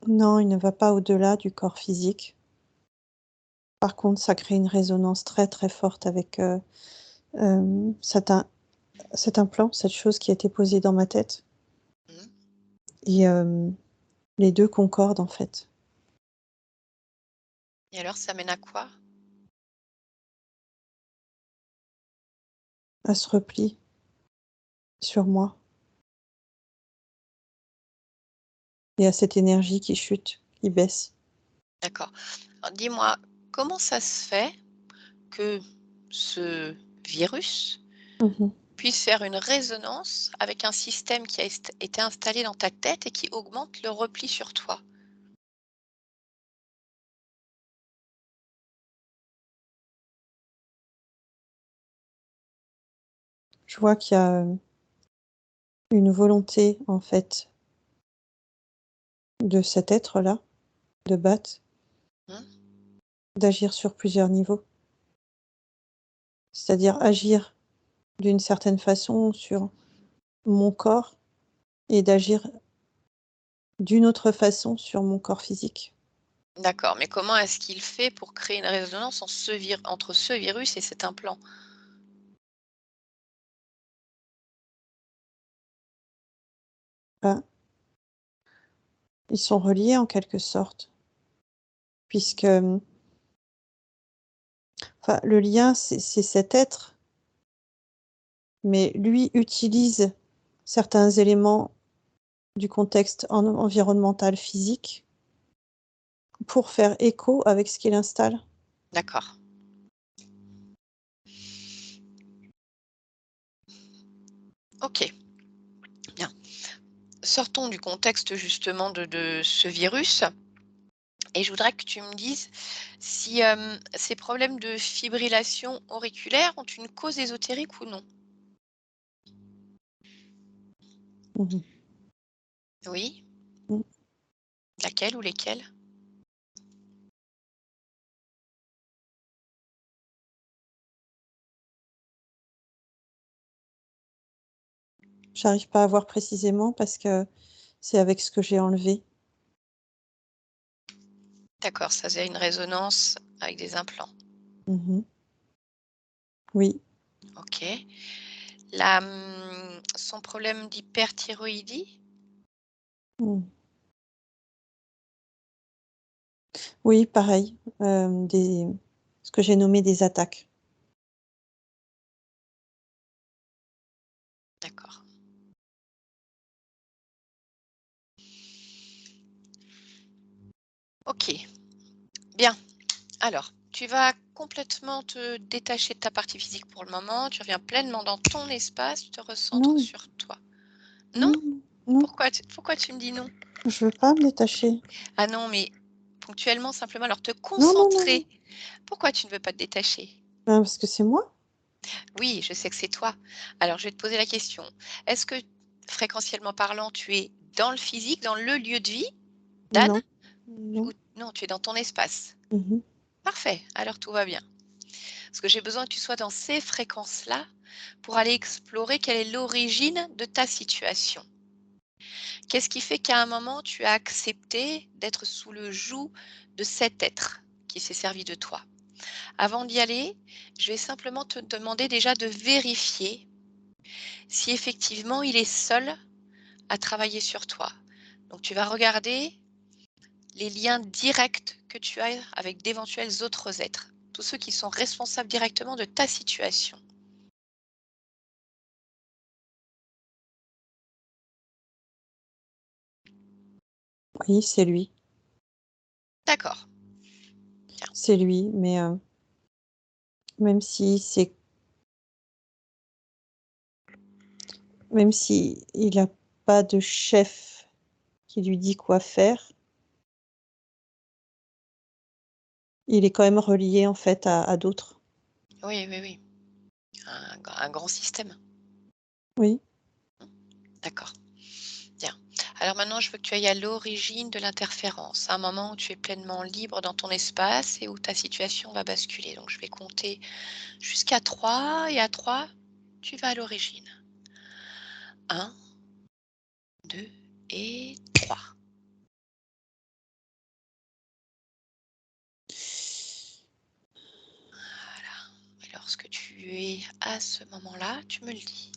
Non, il ne va pas au-delà du corps physique. Par contre, ça crée une résonance très, très forte avec, cet implant, cette chose qui a été posée dans ma tête Mmh. et les 2 concordent, en fait, Et alors ça mène à quoi? à ce repli sur moi et à cette énergie qui chute, qui baisse. D'accord. Alors dis-moi, comment ça se fait que ce virus Mmh mh. puisses faire une résonance avec un système qui a été installé dans ta tête et qui augmente le repli sur toi. Je vois qu'il y a une volonté, en fait, de cet être-là, de Bat, Mmh. d'agir sur plusieurs niveaux. C'est-à-dire agir d'une certaine façon sur mon corps et d'agir d'une autre façon sur mon corps physique. D'accord, mais comment est-ce qu'il fait pour créer une résonance entre ce virus et cet implant? Ben, ils sont reliés en quelque sorte, puisque, enfin, le lien, c'est cet être, mais lui utilise certains éléments du contexte environnemental physique pour faire écho avec ce qu'il installe. D'accord. OK, bien. Sortons du contexte justement de ce virus et je voudrais que tu me dises si, ces problèmes de fibrillation auriculaire ont une cause ésotérique ou non? Mmh. Oui? Mmh. Laquelle ou lesquelles? J'arrive pas à voir précisément parce que c'est avec ce que j'ai enlevé. D'accord, ça faisait une résonance avec des implants. Mmh. Oui. OK. La, son problème d'hyperthyroïdie? Mmh. Oui, pareil, des ce que j'ai nommé des attaques. D'accord. OK, bien. Alors, tu vas complètement te détacher de ta partie physique pour le moment. Tu reviens pleinement dans ton espace, tu te recentres Non, sur toi. Non? non, non, Pourquoi tu me dis non? je veux pas me détacher. Ah non, mais ponctuellement, simplement, alors te Non, non, non, non. concentrer. Pourquoi tu ne veux pas te détacher? Parce que c'est moi. Oui, je sais que c'est toi. Alors, je vais te poser la question. Est-ce que, fréquentiellement parlant, tu es dans le physique, dans le lieu de vie d'Anne? Non, Ou non. non, tu es dans ton espace? Mmh. Parfait, alors tout va bien. Parce que j'ai besoin que tu sois dans ces fréquences-là pour aller explorer quelle est l'origine de ta situation. Qu'est-ce qui fait qu'à un moment, tu as accepté d'être sous le joug de cet être qui s'est servi de toi? Avant d'y aller, je vais simplement te demander déjà de vérifier si effectivement il est seul à travailler sur toi. Donc tu vas regarder les liens directs que tu as avec d'éventuels autres êtres, tous ceux qui sont responsables directement de ta situation. Oui, c'est lui. D'accord, bien. C'est lui, mais même si c'est même si il a pas de chef qui lui dit quoi faire, il est quand même relié, en fait, à d'autres. Oui, oui, oui. Un grand système. Oui. D'accord, bien. Alors maintenant, je veux que tu ailles à l'origine de l'interférence, à un moment où tu es pleinement libre dans ton espace et où ta situation va basculer. Donc je vais compter jusqu'à 3 et à 3, tu vas à l'origine. 1, 2 et 3. Voilà. Et lorsque tu es à ce moment-là, tu me le dis.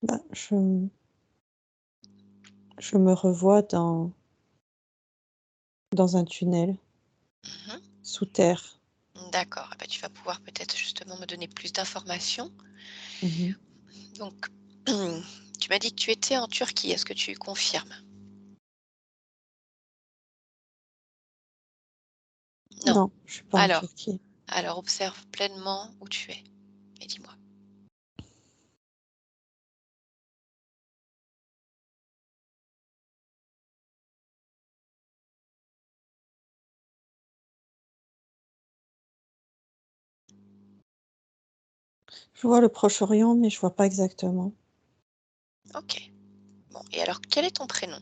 Bah, je me revois dans un tunnel Mhm. sous terre. D'accord. Eh ben, tu vas pouvoir peut-être justement me donner plus d'informations. Mmh. Donc, tu m'as dit que tu étais en Turquie. Est-ce que tu confirmes? Non. Non, je suis pas en Alors, Turquie. alors observe pleinement où tu es et dis-moi. Je vois le Proche-Orient, mais je vois pas exactement. OK. Bon, et alors quel est ton prénom?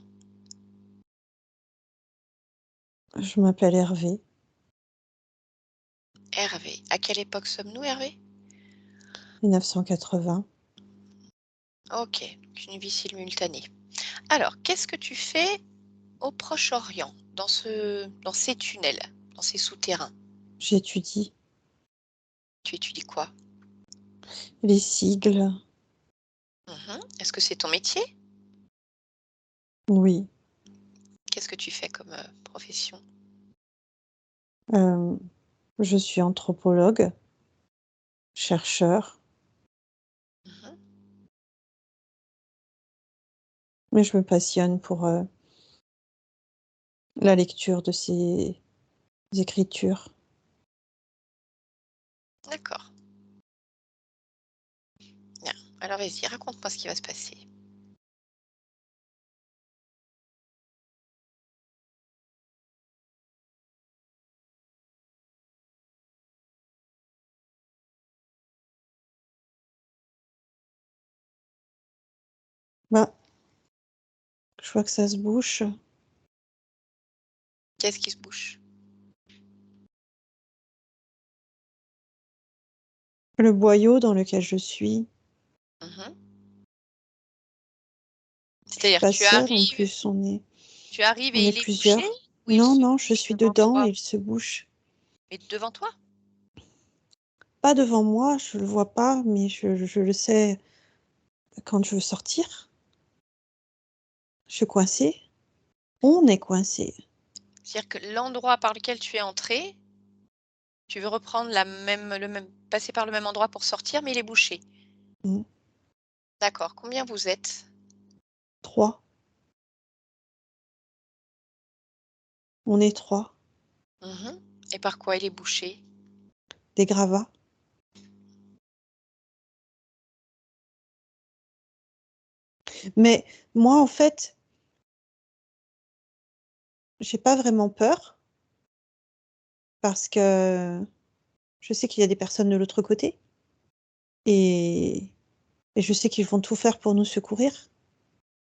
Je m'appelle Hervé, Hervé. À quelle époque sommes-nous, Hervé? 1980. OK, une vie simultanée. Alors, qu'est-ce que tu fais au Proche-Orient, dans ces tunnels, dans ces souterrains? J'étudie Tu étudies quoi? les sigles. Est-ce que c'est ton métier? Oui. Qu'est-ce que tu fais comme, profession? Euh, je suis anthropologue, chercheur, Mmh. mais je me passionne pour la lecture de ces écritures. D'accord. Bien. Alors vas-y, raconte-moi ce qui va se passer. Bah, je vois que ça se bouche. Qu'est-ce qui se bouge? Le boyau dans lequel je suis. Mmh. Je suis C'est-à-dire pas seule en plus, tu arrives on et est il est bouché plusieurs. ou il Non, se non, je bouche suis devant dedans toi? et il se bouche. Mais devant toi? Pas devant moi, je le vois pas, mais je le sais quand je veux sortir. Je suis coincée. On est coincé. C'est-à-dire que l'endroit par lequel tu es entré, tu veux reprendre le même passer par le même endroit pour sortir, mais il est bouché? Mmh. D'accord. Combien vous êtes? 3. On est 3. Mmh. Et par quoi il est bouché? Des gravats. Mais moi, en fait, j'ai pas vraiment peur parce que je sais qu'il y a des personnes de l'autre côté et et je sais qu'ils vont tout faire pour nous secourir.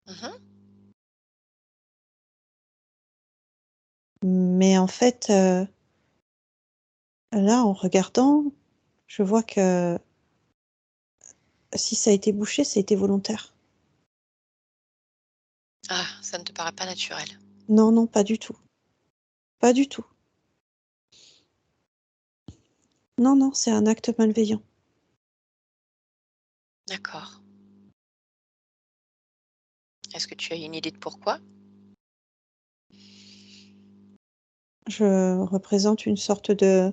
Mmh. Mais en fait, là, en regardant, je vois que si ça a été bouché, ça a été volontaire. Ah, ça ne te paraît pas naturel. Non, non, pas du tout. Pas du tout. Non, non, c'est un acte malveillant. D'accord. Est-ce que tu as une idée de pourquoi? Je représente une sorte de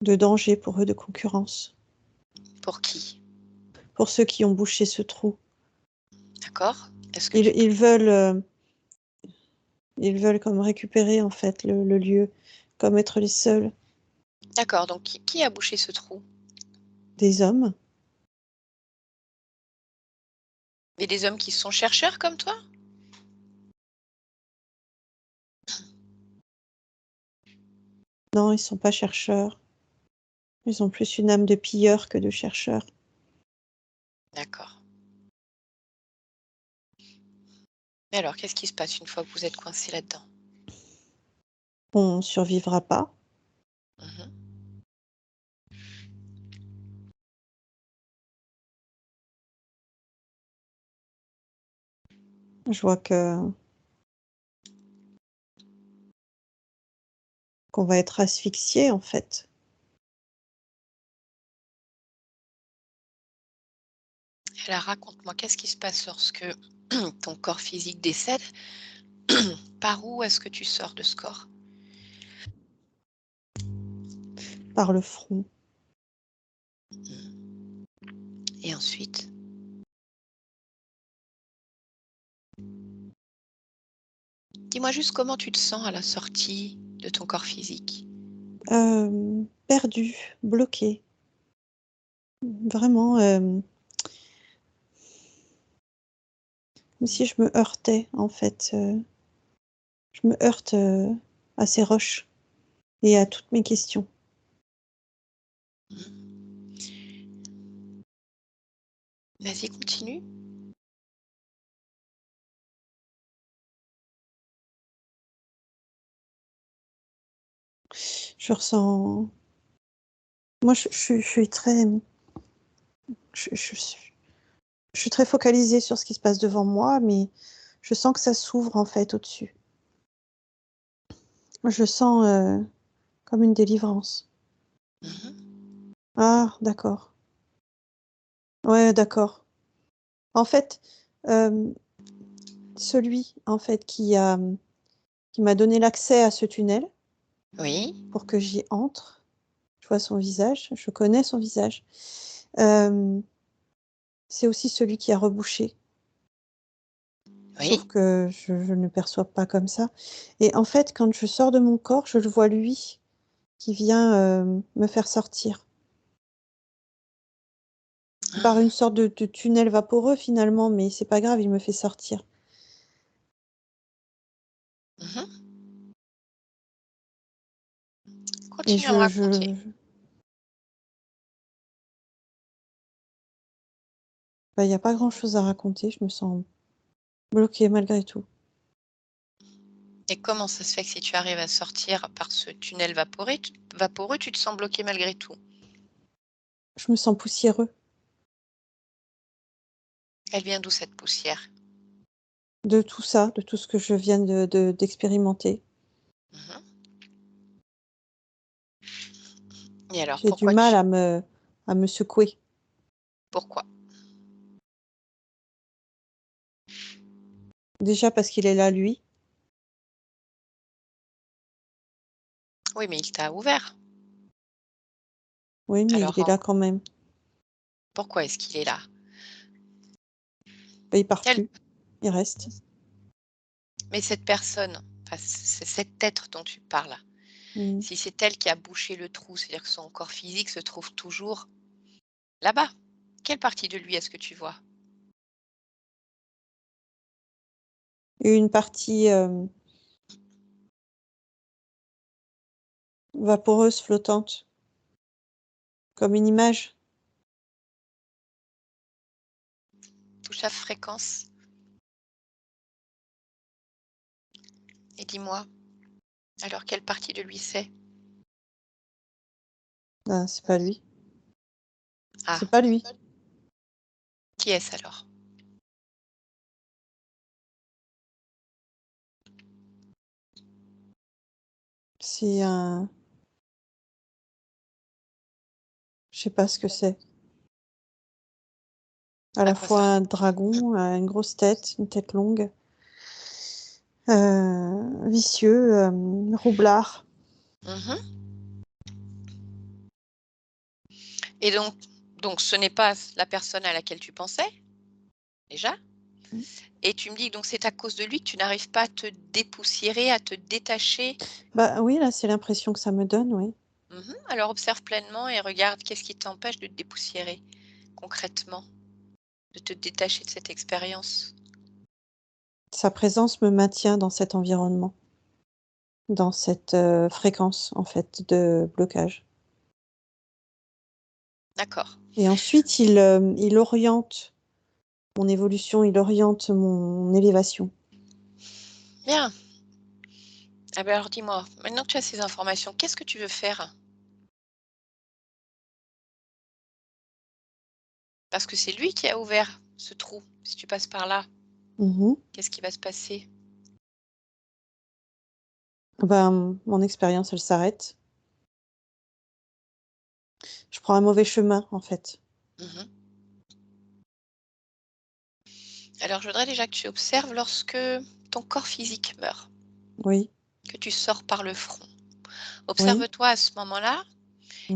danger pour eux, de concurrence. Pour qui? Pour ceux qui ont bouché ce trou. D'accord. Est-ce que Ils tu peux ils veulent, ils veulent comme récupérer en fait le lieu, comme être les seuls. d'accord, donc qui a bouché ce trou? Des hommes. Et des hommes qui sont chercheurs comme toi? Non, ils sont pas chercheurs. Ils ont plus une âme de pilleurs que de chercheurs. D'accord. Et alors, qu'est-ce qui se passe une fois que vous êtes coincés là-dedans? On survivra pas. Mmh. Je vois que qu'on va être asphyxiés en fait. Alors raconte-moi, qu'est-ce qui se passe lorsque ton corps physique décède? Par où est-ce que tu sors de ce corps? Par le front. Mmh. Et ensuite? Dis-moi juste comment tu te sens à la sortie de ton corps physique. Perdue, bloquée. Vraiment, comme si je me heurtais, en fait. Je me heurte à ces roches et à toutes mes questions. Vas-y, continue. Je ressens... Moi, je suis très... Je suis très focalisée sur ce qui se passe devant moi, mais je sens que ça s'ouvre, en fait, au-dessus. Je sens comme une délivrance. Mhm. Ah, d'accord. Ouais, d'accord. En fait, celui en fait qui m'a donné l'accès à ce tunnel Oui, pour que j'y entre, je vois son visage, je connais son visage. C'est aussi celui qui a rebouché, sauf oui. que je ne le perçois pas comme ça. Et en fait, quand je sors de mon corps, je le vois lui qui vient me faire sortir par une sorte de tunnel vaporeux finalement, mais c'est pas grave, il me fait sortir. Mhm. Et Continue à me raconter. Bah, il y a pas grand-chose à raconter, je me sens bloquée malgré tout. Et comment ça se fait que si tu arrives à sortir par ce tunnel vaporeux, tu te sens bloqué malgré tout? Je me sens poussiéreux Elle vient d'où cette poussière? de tout ça, de tout ce que je viens d'expérimenter. Mhm. Et alors, J'ai du mal à me secouer. pourquoi? Déjà parce qu'il est là, lui. Oui, mais il t'a ouvert. Oui, mais il Alors, est là quand même. pourquoi est-ce qu'il est là? Bah, il part Quel- plus, il reste. Mais cette personne, enfin, c'est cet être dont tu parles, Mmh. si c'est elle qui a bouché le trou, c'est-à-dire que son corps physique se trouve toujours là-bas, quelle partie de lui est-ce que tu vois? Et une partie, vaporeuse flottante, comme une image. Touche à fréquence et dis-moi, alors quelle partie de lui c'est? Ah, c'est pas lui. Ah, C'est pas lui. qui est-ce alors? C'est un je sais pas ce que c'est. À À la quoi ça fois un dragon, une grosse tête, une tête longue, vicieux, roublard. Mhm. Et donc ce n'est pas la personne à laquelle tu pensais, déjà? Mmh. Et tu me dis que donc c'est à cause de lui que tu n'arrives pas à te dépoussiérer, à te détacher? Bah, oui, là, c'est l'impression que ça me donne, oui. Mhm. Alors observe pleinement et regarde qu'est-ce qui t'empêche de te dépoussiérer concrètement, de te détacher de cette expérience. Sa présence me maintient dans cet environnement, dans cette, fréquence, en fait, de blocage. D'accord. Et ensuite, il oriente mon évolution, il oriente mon élévation. Bien. Ah ben alors dis-moi, maintenant que tu as ces informations, qu'est-ce que tu veux faire? Parce que c'est lui qui a ouvert ce trou. Si tu passes par là, Mmh. qu'est-ce qui va se passer? Ben, mon expérience, elle s'arrête. Je prends un mauvais chemin, en fait. Mhm. Alors je voudrais déjà que tu observes lorsque ton corps physique meurt, Oui, que tu sors par le front. oui. Observe-toi à ce moment-là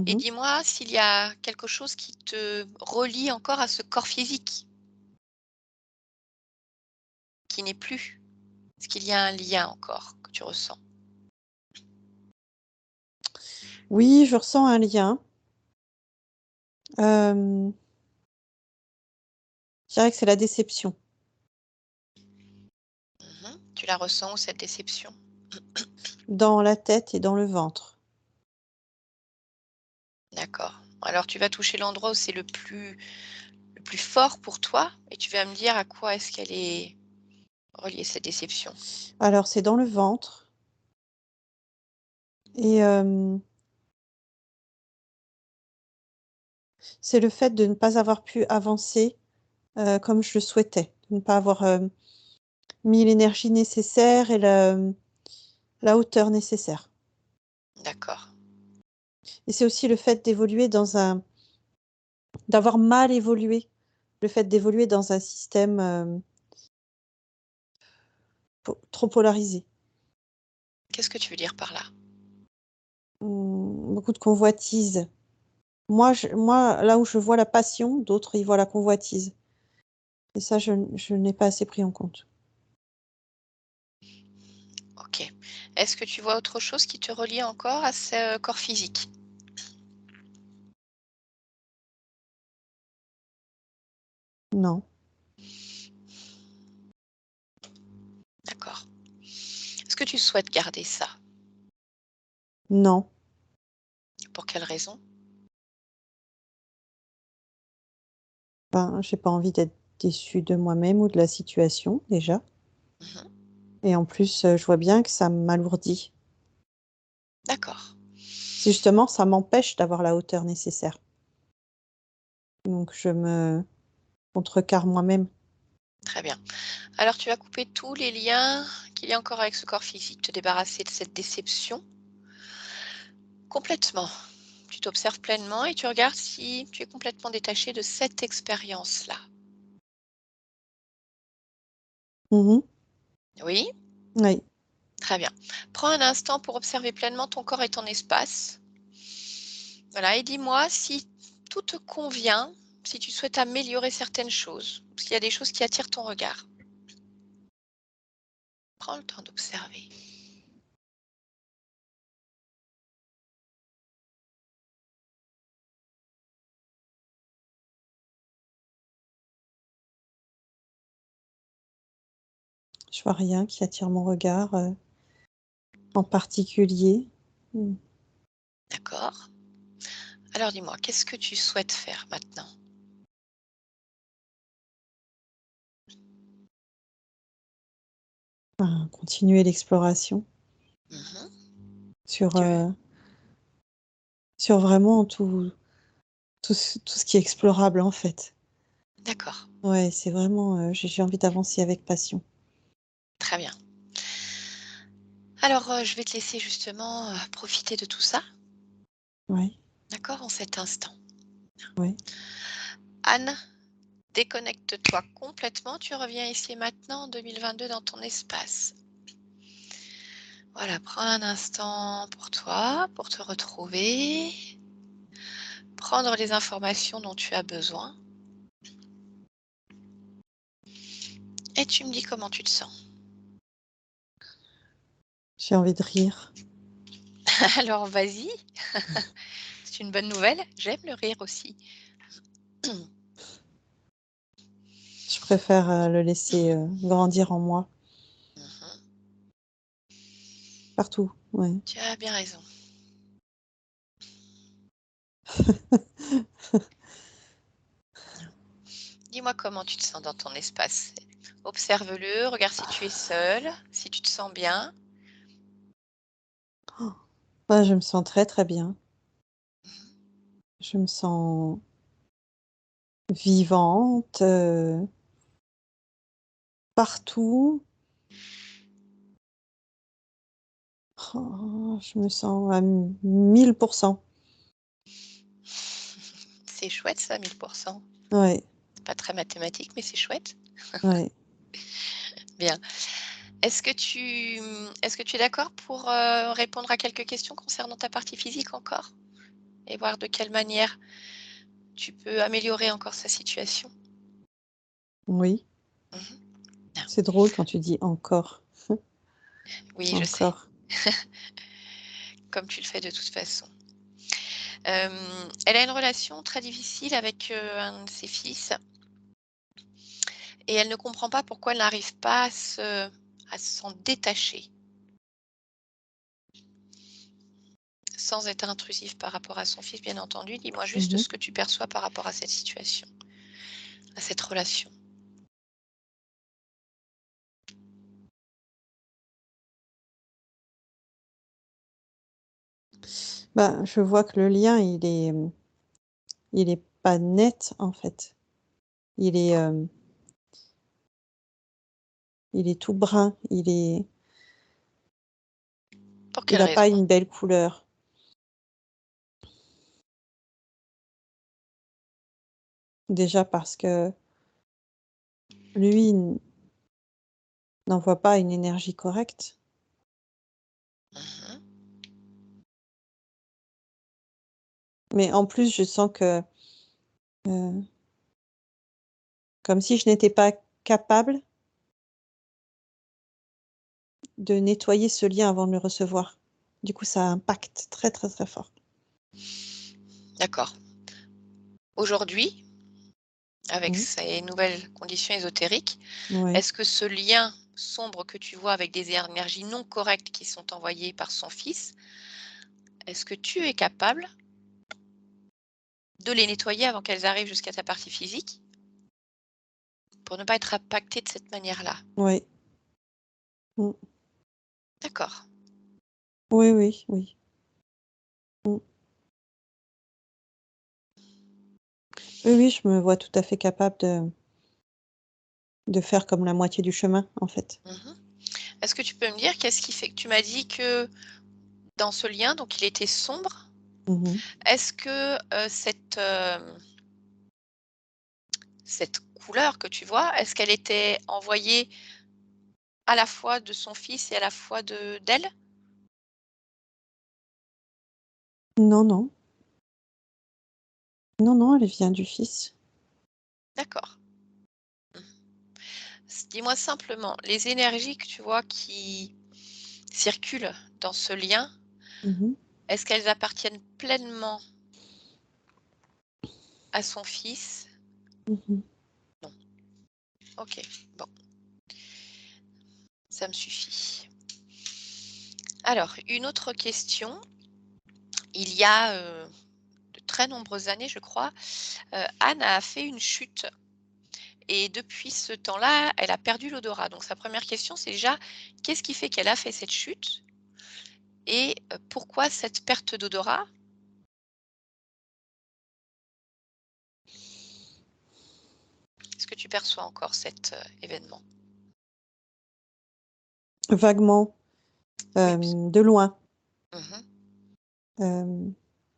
et Mmh. dis-moi s'il y a quelque chose qui te relie encore à ce corps physique qui n'est plus. Est-ce qu'il y a un lien encore que tu ressens? Oui, je ressens un lien. Je dirais que c'est la déception. Tu la ressens où cette déception? Dans la tête et dans le ventre. D'accord. Alors tu vas toucher l'endroit où c'est le plus fort pour toi et tu vas me dire à quoi est-ce qu'elle est reliée cette déception? Alors c'est dans le ventre et c'est le fait de ne pas avoir pu avancer, comme je le souhaitais. De ne pas avoir, mis l'énergie nécessaire et la hauteur nécessaire. D'accord. Et c'est aussi le fait d'avoir mal évolué. Le fait d'évoluer dans un système, trop polarisé. Qu'est-ce que tu veux dire par là? Beaucoup de convoitise. Moi, là où je vois la passion, d'autres y voient la convoitise. Et ça, je n'ai pas assez pris en compte. OK. Est-ce que tu vois autre chose qui te relie encore à ce corps physique? Non, D'accord. Est-ce que tu souhaites garder ça? non, Pour quelle raison? ben, j'ai pas envie d'être déçue de moi-même ou de la situation, déjà. Mmh. Et en plus, je vois bien que ça m'alourdit. D'accord. C'est justement, ça m'empêche d'avoir la hauteur nécessaire. Donc je me contrecarre moi-même. Très bien. Alors tu vas couper tous les liens qu'il y a encore avec ce corps physique, te débarrasser de cette déception complètement. Tu t'observes pleinement et tu regardes si tu es complètement détaché de cette expérience-là. Mmh. Oui? Oui. Très bien. Prends un instant pour observer pleinement ton corps et ton espace. Voilà, et dis-moi si tout te convient, si tu souhaites améliorer certaines choses, s'il y a des choses qui attirent ton regard. Prends le temps d'observer. Je vois rien qui attire mon regard, en particulier. Mmh. D'accord? Alors dis-moi, qu'est-ce que tu souhaites faire maintenant? Ben, continuer l'exploration Mhm. sur, Tu veux- sur vraiment tout ce qui est explorable, en fait. D'accord, Ouais, c'est vraiment, j'ai envie d'avancer avec passion. très bien. Alors, je vais te laisser justement profiter de tout ça, Ouais, d'accord, en cet instant. ouais. Anne, déconnecte-toi complètement, tu reviens ici et maintenant en 2022 dans ton espace. Voilà, prends un instant pour toi, pour te retrouver, prendre les informations dont tu as besoin et tu me dis comment tu te sens. J'ai envie de rire. Alors vas-y, c'est une bonne nouvelle, j'aime le rire aussi. Je préfère, le laisser, grandir en moi, Mhm. partout, ouais. Tu as bien raison. Dis-moi comment tu te sens dans ton espace. Observe-le, regarde si tu es seul, si tu te sens bien. Ouais, je me sens très, très bien. Je me sens vivante, partout. Oh, je me sens à 1000%. C'est chouette ça, 1000%. Ouais, C'est pas très mathématique, mais c'est chouette. ouais. Bien. Est-ce que tu es d'accord pour répondre à quelques questions concernant ta partie physique encore? Et voir de quelle manière tu peux améliorer encore sa situation? Oui, Mhm. Bien. c'est drôle quand tu dis «encore». Oui, je sais, encore. comme tu le fais de toute façon. Elle a une relation très difficile avec, un de ses fils et elle ne comprend pas pourquoi elle n'arrive pas à s'en détacher, sans être intrusive par rapport à son fils, bien entendu. Dis-moi juste Mmh. ce que tu perçois par rapport à cette situation, à cette relation. Bah, je vois que le lien, il est pas net, en fait. Il est, il est tout brun, Pour il quelle a raison? pas une belle couleur. Déjà parce que lui n'envoie pas une énergie correcte. Mmh. Mais en plus, je sens que, heu, comme si je n'étais pas capable de nettoyer ce lien avant de le recevoir. Du coup, ça impacte très, très, très fort. D'accord. Aujourd'hui, avec Mmh. ces nouvelles conditions ésotériques, Ouais. est-ce que ce lien sombre que tu vois avec des énergies non correctes qui sont envoyées par son fils, est-ce que tu es capable de les nettoyer avant qu'elles arrivent jusqu'à ta partie physique? Pour ne pas être impacté de cette manière-là? Ouais. Mmh. D'accord. Oui, oui, oui. Mmh. Oui, oui, je me vois tout à fait capable de faire comme la moitié du chemin, en fait. Mmh. Est-ce que tu peux me dire qu'est-ce qui fait que tu m'as dit que dans ce lien, donc il était sombre, Mmh. est-ce que, cette couleur que tu vois, est-ce qu'elle était envoyée à la fois de son fils et à la fois d'elle? Non, non. Non, non, elle vient du fils. D'accord. Mmh. Dis-moi simplement, les énergies que tu vois qui circulent dans ce lien, Mmh. est-ce qu'elles appartiennent pleinement à son fils? Mmh. Non. OK, bon, ça me suffit. Alors, une autre question. Il y a, de très nombreuses années, je crois, Anne a fait une chute et depuis ce temps-là, elle a perdu l'odorat. Donc sa première question, c'est déjà: qu'est-ce qui fait qu'elle a fait cette chute et pourquoi cette perte d'odorat? Est-ce que tu perçois encore cet, événement? Vaguement, Oui, parce de loin. mmh. Hem,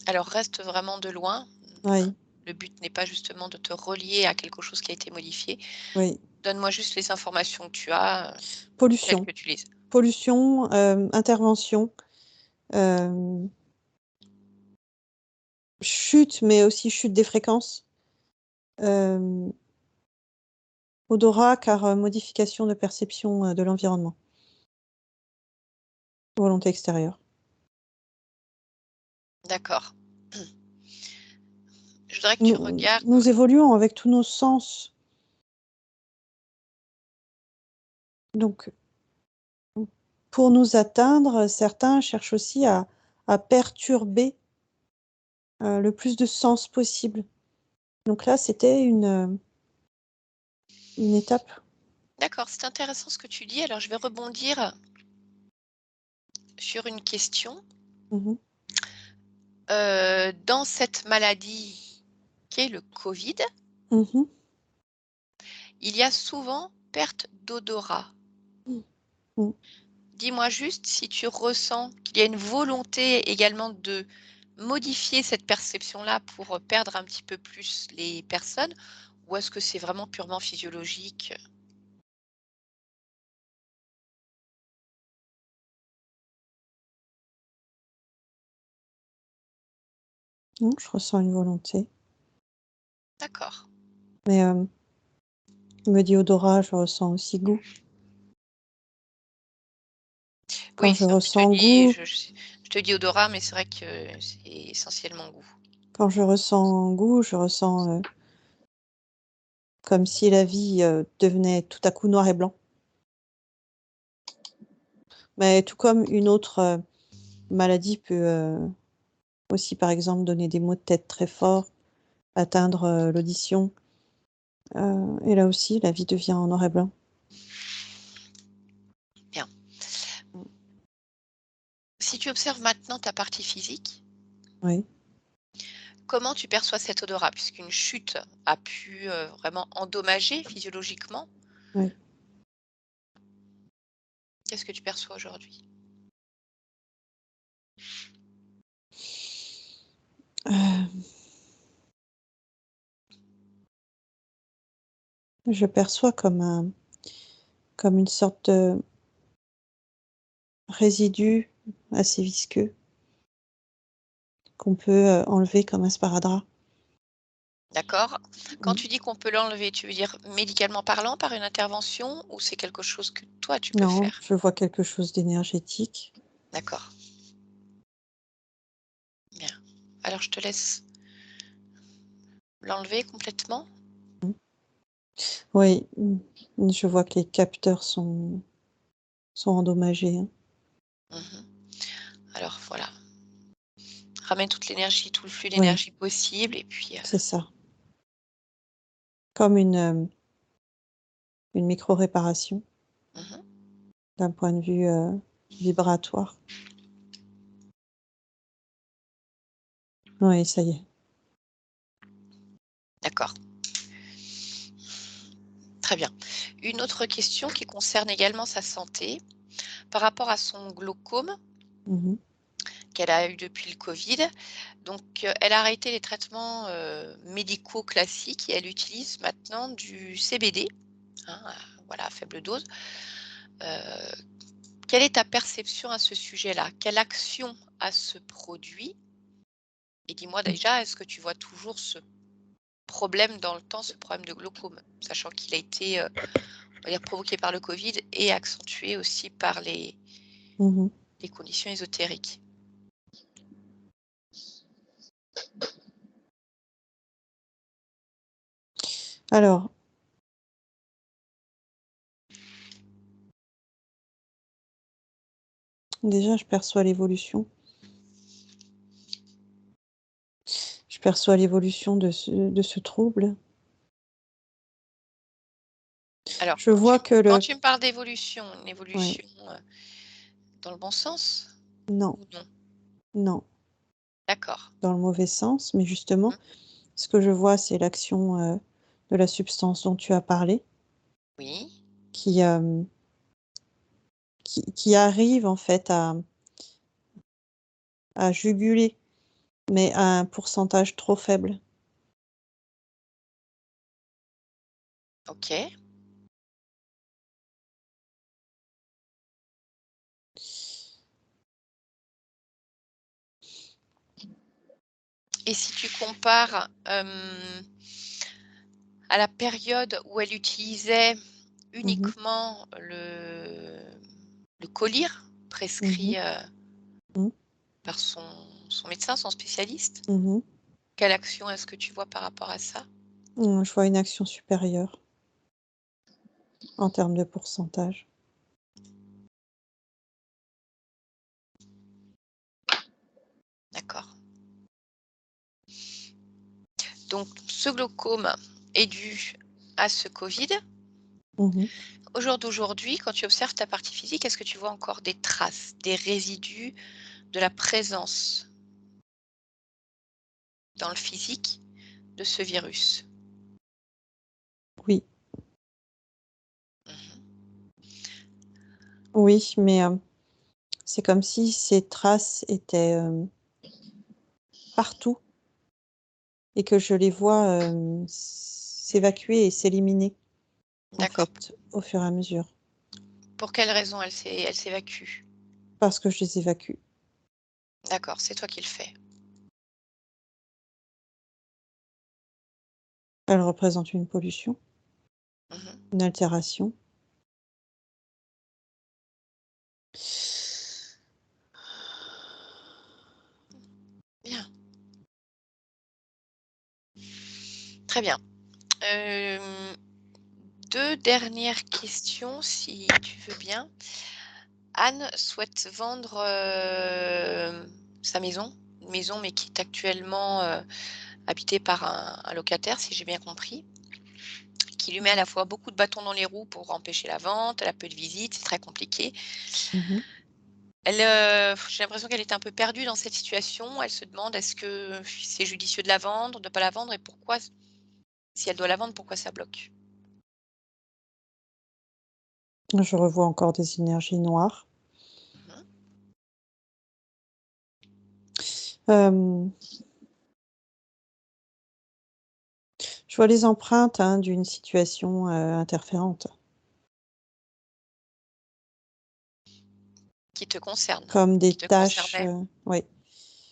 Alors reste vraiment de loin, hein. oui, Le but n'est pas justement de te relier à quelque chose qui a été modifié. oui. Donne-moi juste les informations que tu as, telles Pollution. que tu les as. Pollution, intervention, hem, chute, mais aussi chute des fréquences, hem, odorat car, modification de perception, de l'environnement. Volonté extérieure. D'accord. Je voudrais que tu Nous regardes nous évoluons avec tous nos sens, donc pour nous atteindre, certains cherchent aussi à perturber, le plus de sens possible. Donc là, c'était une étape. d'accord, c'est intéressant ce que tu dis. Alors je vais rebondir sur une question. Mmh mh. Dans cette maladie qu'est le Covid, Mmh mh. il y a souvent perte d'odorat. Mmh. Mmh. Dis-moi juste si tu ressens qu'il y a une volonté également de modifier cette perception-là pour, perdre un petit peu plus les personnes ou est-ce que c'est vraiment purement physiologique? Non, je ressens une volonté, D'accord. mais, je me dis odorat, je ressens aussi goût. Quand Oui, je c'est un ressens dis goût, je te dis odorat, mais c'est vrai que c'est essentiellement goût. je ressens comme si la vie devenait tout à coup noir et blanc. Mais tout comme une autre maladie peut aussi, par exemple, donner des maux de tête très forts, atteindre l'audition. Et là aussi, la vie devient en noir et blanc. Bien. Si tu observes maintenant ta partie physique, Oui. comment tu perçois cet odorat? Puisqu'une chute a pu, vraiment endommager physiologiquement, Oui. qu'est-ce que tu perçois aujourd'hui? Euh, je perçois comme une sorte de résidu assez visqueux qu'on peut enlever comme un sparadrap. D'accord. Quand Mm. tu dis qu'on peut l'enlever, tu veux dire médicalement parlant, par une intervention ou c'est quelque chose que toi tu peux Non, faire? je vois quelque chose d'énergétique. D'accord, bien. Alors je te laisse l'enlever complètement? Mm. Oui, je vois que les capteurs sont endommagés, hein. Mmh. Alors voilà, ramène toute l'énergie, tout le flux Oui, d'énergie possible et puis, c'est ça. Comme une micro-réparation mmh. d'un point de vue vibratoire. Oui, ça y est. D'accord, très bien. Une autre question qui concerne également sa santé, par rapport à son glaucome Mhm, qu'elle a eu depuis le covid. Donc, elle a arrêté les traitements, médicaux classiques et elle utilise maintenant du CBD, hein, voilà, à faible dose. Heu, Quelle est ta perception à ce sujet-là? Quelle action a ce produit? Et dis-moi mm. déjà, est-ce que tu vois toujours ce problème dans le temps, ce problème de glaucome? Sachant qu'il a été, on va dire provoqué par le covid et accentué aussi par Mhm. les conditions ésotériques. Alors, déjà, je perçois l'évolution. Je perçois l'évolution de ce trouble. Alors Je vois que quand tu me parles d'évolution, une Ouais, évolution, dans le bon sens non, ou non? non, D'accord. dans le mauvais sens, mais Mmh. justement, ce que je vois, c'est l'action de la substance dont tu as parlé, Oui, qui, euh, qui arrive en fait à juguler, mais à un pourcentage trop faible. OK. Et si tu compares, à la période où elle utilisait Mhm, uniquement le Colir mhm, prescrit, mhm, par son médecin, son spécialiste, mhm. quelle action est-ce que tu vois par rapport à ça? Je vois une action supérieure en termes de pourcentage. D'accord. Donc ce glaucome est dû à ce Covid. Mhm. Au jour d'aujourd'hui, quand tu observes ta partie physique, est-ce que tu vois encore des traces, des résidus de la présence dans le physique de ce virus? Oui, Mmh. oui, mais c'est comme si ces traces étaient partout et que je les vois s'évacuer et s'éliminer, en D'accord. fait, au fur et à mesure, Pour quelle raison elle s'évacue? parce que je les évacue. D'accord, c'est toi qui le fais. Elles représentent une pollution, Mmh. une altération. Très bien. 2 dernières questions, si tu veux bien. Anne souhaite vendre, sa maison, une maison, mais qui est actuellement, habitée par un locataire, si j'ai bien compris, qui lui met à la fois beaucoup de bâtons dans les roues pour empêcher la vente, elle a peu de visites, c'est très compliqué. Mmh. Elle, j'ai l'impression qu'elle est un peu perdue dans cette situation. Elle se demande est-ce que c'est judicieux de la vendre, de ne pas la vendre et pourquoi si elle doit la vendre, pourquoi ça bloque? Je revois encore des énergies noires. Mmh. Hem, je vois les empreintes, hein, d'une situation, interférente, Qui te concerne, comme des qui te tâches, concernait. oui,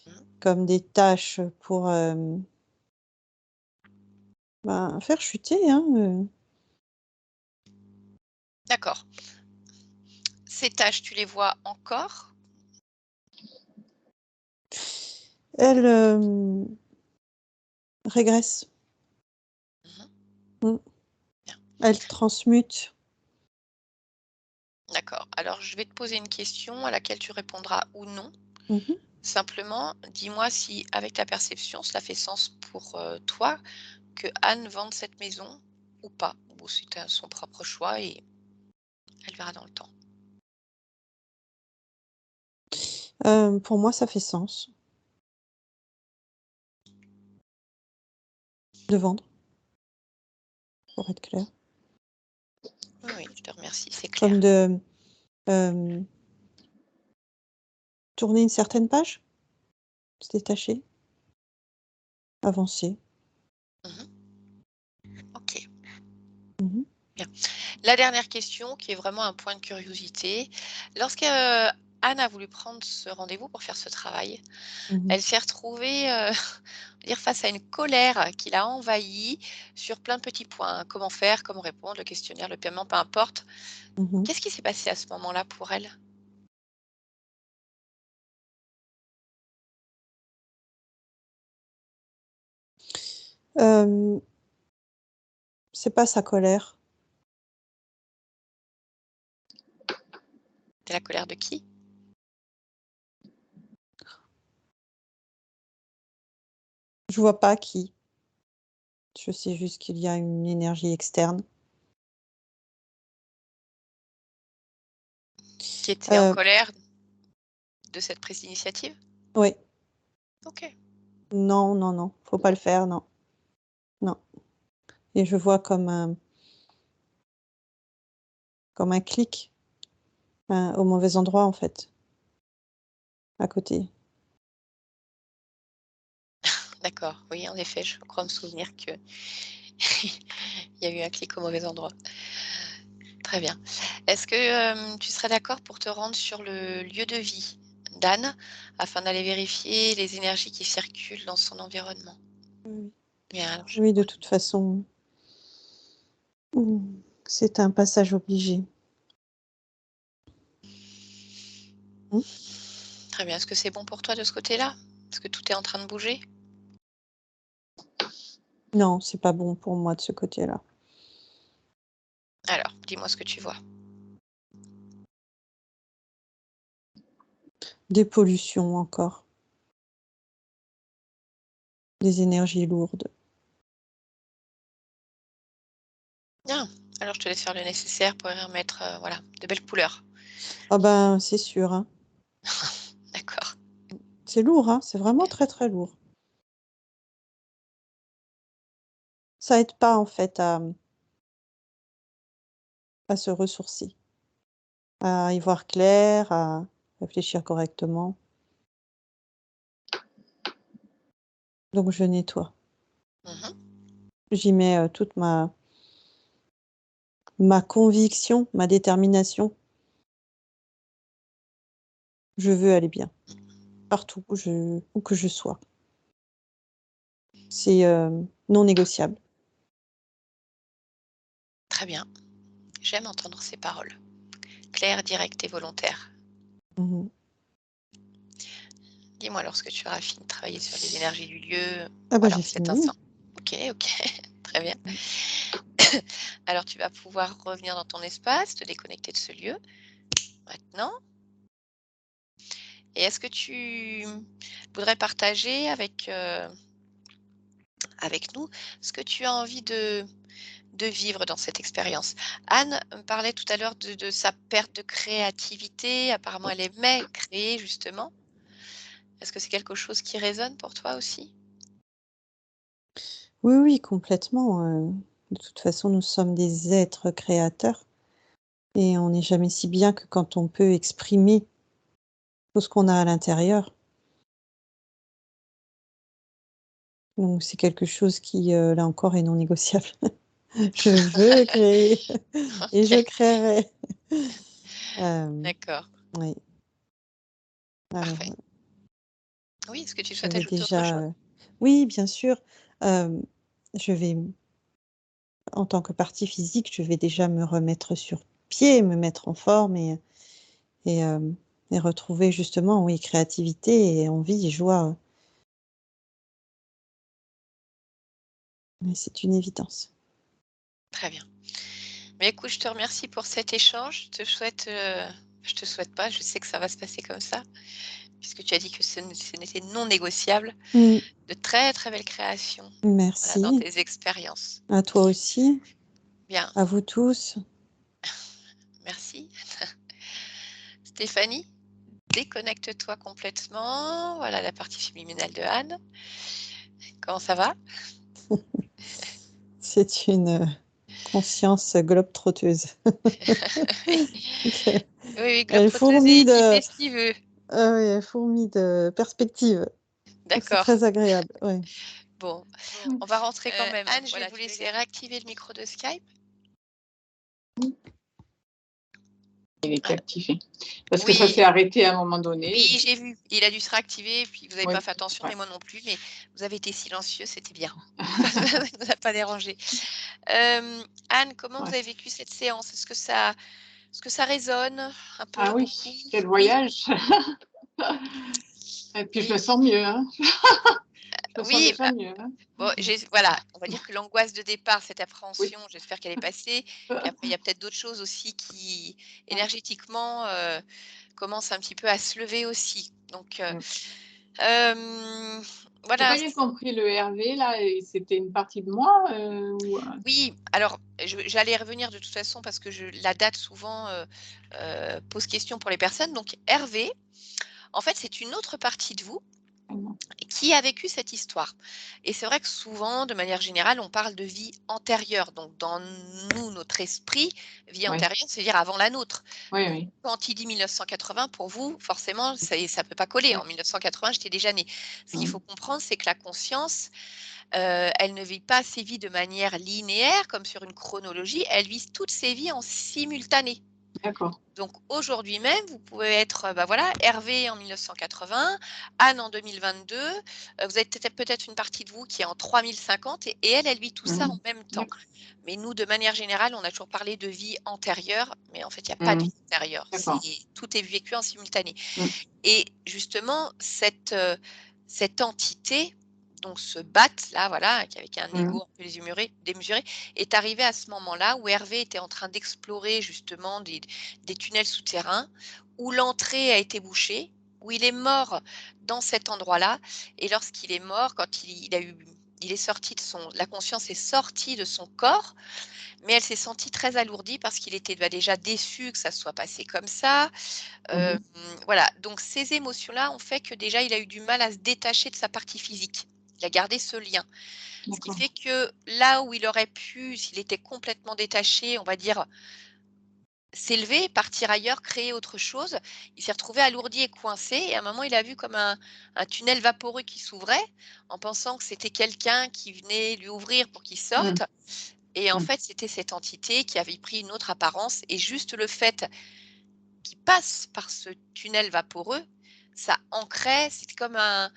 Mmh. comme des tâches pour, ben, faire chuter, hein, D'accord. Ces tâches, tu les vois encore? elle, régresse. Mmh. Mmh. Bien, Elle transmute. d'accord. Alors je vais te poser une question à laquelle tu répondras ou non. Mmh mh. Simplement, dis-moi si, avec ta perception, cela fait sens pour, toi que Anne vende cette maison ou pas? Ou c'est son propre choix et elle verra dans le temps. Pour moi, ça fait sens de vendre, pour être clair. Oui, oui, je te remercie, c'est Comme clair. de, hem, tourner une certaine page, se détacher, avancer. Mmh. OK, Mmh mh. bien. La dernière question qui est vraiment un point de curiosité. Lorsque, Anne a voulu prendre ce rendez-vous pour faire ce travail, Mmh mh. elle s'est retrouvée, dire face à une colère qui l'a envahie sur plein de petits points. Comment faire, comment répondre, le questionnaire, le paiement, peu importe. Mmh mh. Qu'est-ce qui s'est passé à ce moment-là pour elle? C'est pas sa colère. C'est la colère de qui? Je vois pas qui. Je sais juste qu'il y a une énergie externe. Qui était en Heu, colère de cette prise d'initiative? oui. OK. Non, non, non, faut pas le faire, non, non, et je vois comme un clic, au mauvais endroit, en fait, à côté. D'accord, oui, en effet, je crois me souvenir que il y a eu un clic au mauvais endroit. Très bien. Est-ce que, tu serais d'accord pour te rendre sur le lieu de vie d'Anne, afin d'aller vérifier les énergies qui circulent dans son environnement? Oui, Bien, alors je oui, de ouais. toute façon, c'est un passage obligé. Mmh. Très bien. Est-ce que c'est bon pour toi de ce côté-là? Est-ce que tout est en train de bouger? Non, c'est pas bon pour moi de ce côté-là. Alors, dis-moi ce que tu vois. Des pollutions encore, des énergies lourdes. Bien, alors je te laisse faire le nécessaire pour y remettre, voilà, de belles couleurs. Ah ben, c'est sûr, hein. D'accord. C'est lourd, hein, c'est vraiment très, très lourd. Ça aide pas, en fait, à se ressourcer, à y voir clair, à réfléchir correctement. Donc je nettoie. Mmh. J'y mets, toute ma conviction, ma détermination. Je veux aller bien, partout où que je sois. C'est, non négociable. Très bien. J'aime entendre ces paroles. Claires, directes et volontaires. Mmh mh. Dis-moi lorsque tu auras fini de travailler sur les énergies du lieu, Ah bah, voilà, j'ai cet fini. instant. OK, OK. Très bien. Alors, tu vas pouvoir revenir dans ton espace, te déconnecter de ce lieu, maintenant. Et est-ce que tu voudrais partager avec nous ce que tu as envie de vivre dans cette expérience? Anne me parlait tout à l'heure de sa perte de créativité. Apparemment, elle aimait créer, justement. Est-ce que c'est quelque chose qui résonne pour toi aussi? Oui, oui, complètement, de toute façon, nous sommes des êtres créateurs et on n'est jamais si bien que quand on peut exprimer tout ce qu'on a à l'intérieur. Donc c'est quelque chose qui, là encore, est non négociable. Je veux créer et je OK, créerai. Hem, d'accord, oui, alors, parfait. Oui, est-ce que tu je souhaites vais ajouter autre déjà, chose? oui, bien sûr, hem, je vais en tant que partie physique, je vais déjà me remettre sur pied, me mettre en forme et et retrouver justement, oui, créativité et envie et joie. Oui, c'est une évidence. Très bien. Mais écoute, je te remercie pour cet échange. Je te souhaite pas, je sais que ça va se passer comme ça, puisque tu as dit que ce n'était non négociable. Mmh, De très, très belles créations, voilà, dans merci. tes expériences. À toi aussi, Bien, à vous tous. merci. Stéphanie, déconnecte-toi complètement. Voilà la partie subliminale de Anne. Comment ça va? C'est une, conscience globe-trotteuse. Oui, oui, oui, Elle globe-trotteuse et fourmille de équipée si veut. ah oui, elle fourmille de perspectives. C'est D'accord. très agréable, oui. Bon, Mmh. on va rentrer quand même. Anne, je vais Voilà, vous tu veux laisser réactiver le micro de Skype. Il était Ah, activé. Parce que ça oui, s'est arrêté à un moment donné. oui, j'ai vu. Il a dû se réactiver, puis vous n'avez Oui, pas fait attention, ouais. mais moi non plus, mais vous avez été silencieux, c'était bien. Ça ne nous a pas dérangé. Anne, comment vous Ouais. avez vécu cette séance? Est-ce que ça résonne un peu, Ah oui, beaucoup? quel Oui? voyage! Et puis je Oui? me sens mieux, hein. Je me sens Oui, déjà mieux, hein. bon, voilà, on va dire que l'angoisse de départ, cette Oui. appréhension, j'espère qu'elle est passée. Puis après, il y a peut-être d'autres choses aussi qui, Ouais. énergétiquement, commencent un petit peu à se lever aussi. Donc, Mmh. J'ai voilà. pas bien compris le Hervé là et c'était une partie de moi, ou, Oui, alors j'allais y revenir de toute façon parce que la date souvent, pose question pour les personnes. Donc Hervé, en fait, c'est une autre partie de vous qui a vécu cette histoire. Et c'est vrai que souvent, de manière générale, on parle de vie antérieure. Donc dans nous, notre esprit, vie oui, antérieure, c'est-à-dire avant la nôtre. oui, Donc oui. quand il dit 1980, pour vous, forcément, ça peut pas coller. Oui. En 1980, j'étais déjà née. Ce qu'il faut Mmh. comprendre, c'est que la conscience, elle ne vit pas ses vies de manière linéaire, comme sur une chronologie, elle vit toutes ses vies en simultané. D'accord. Donc aujourd'hui même, vous pouvez être, bah, voilà, Hervé en 1980, Anne en 2022, vous avez peut-être une partie de vous qui est en 3050 et elle, elle vit tout ça Mmh. en même temps. D'accord. Mais nous, de manière générale, on a toujours parlé de vie antérieure, mais en fait, il y a pas de Mmh. vie antérieure, D'accord. tout est vécu en simultané. Mmh. Et justement, cette entité, donc ce bat là, voilà, qui avec un Mmh. ego un peu démesuré, est arrivé à ce moment-là où Hervé était en train d'explorer justement des tunnels souterrains, où l'entrée a été bouchée, où il est mort dans cet endroit-là et lorsqu'il est mort, quand il est sorti de son la conscience est sortie de son corps, mais elle s'est sentie très alourdie parce qu'il était, bah, déjà déçu que ça se soit passé comme ça. Mmh Hem, mh. voilà, donc ces émotions-là ont fait que déjà il a eu du mal à se détacher de sa partie physique. Il a gardé ce lien. Ce qui D'accord. fait que là où il aurait pu, s'il était complètement détaché, on va dire, s'élever, partir ailleurs, créer autre chose, il s'est retrouvé alourdi et coincé et à un moment il a vu comme un tunnel vaporeux qui s'ouvrait en pensant que c'était quelqu'un qui venait lui ouvrir pour qu'il Mmh. sorte et en Mmh. fait c'était cette entité qui avait pris une autre apparence et juste le fait qui passe par ce tunnel vaporeux, ça ancrait, c'était comme un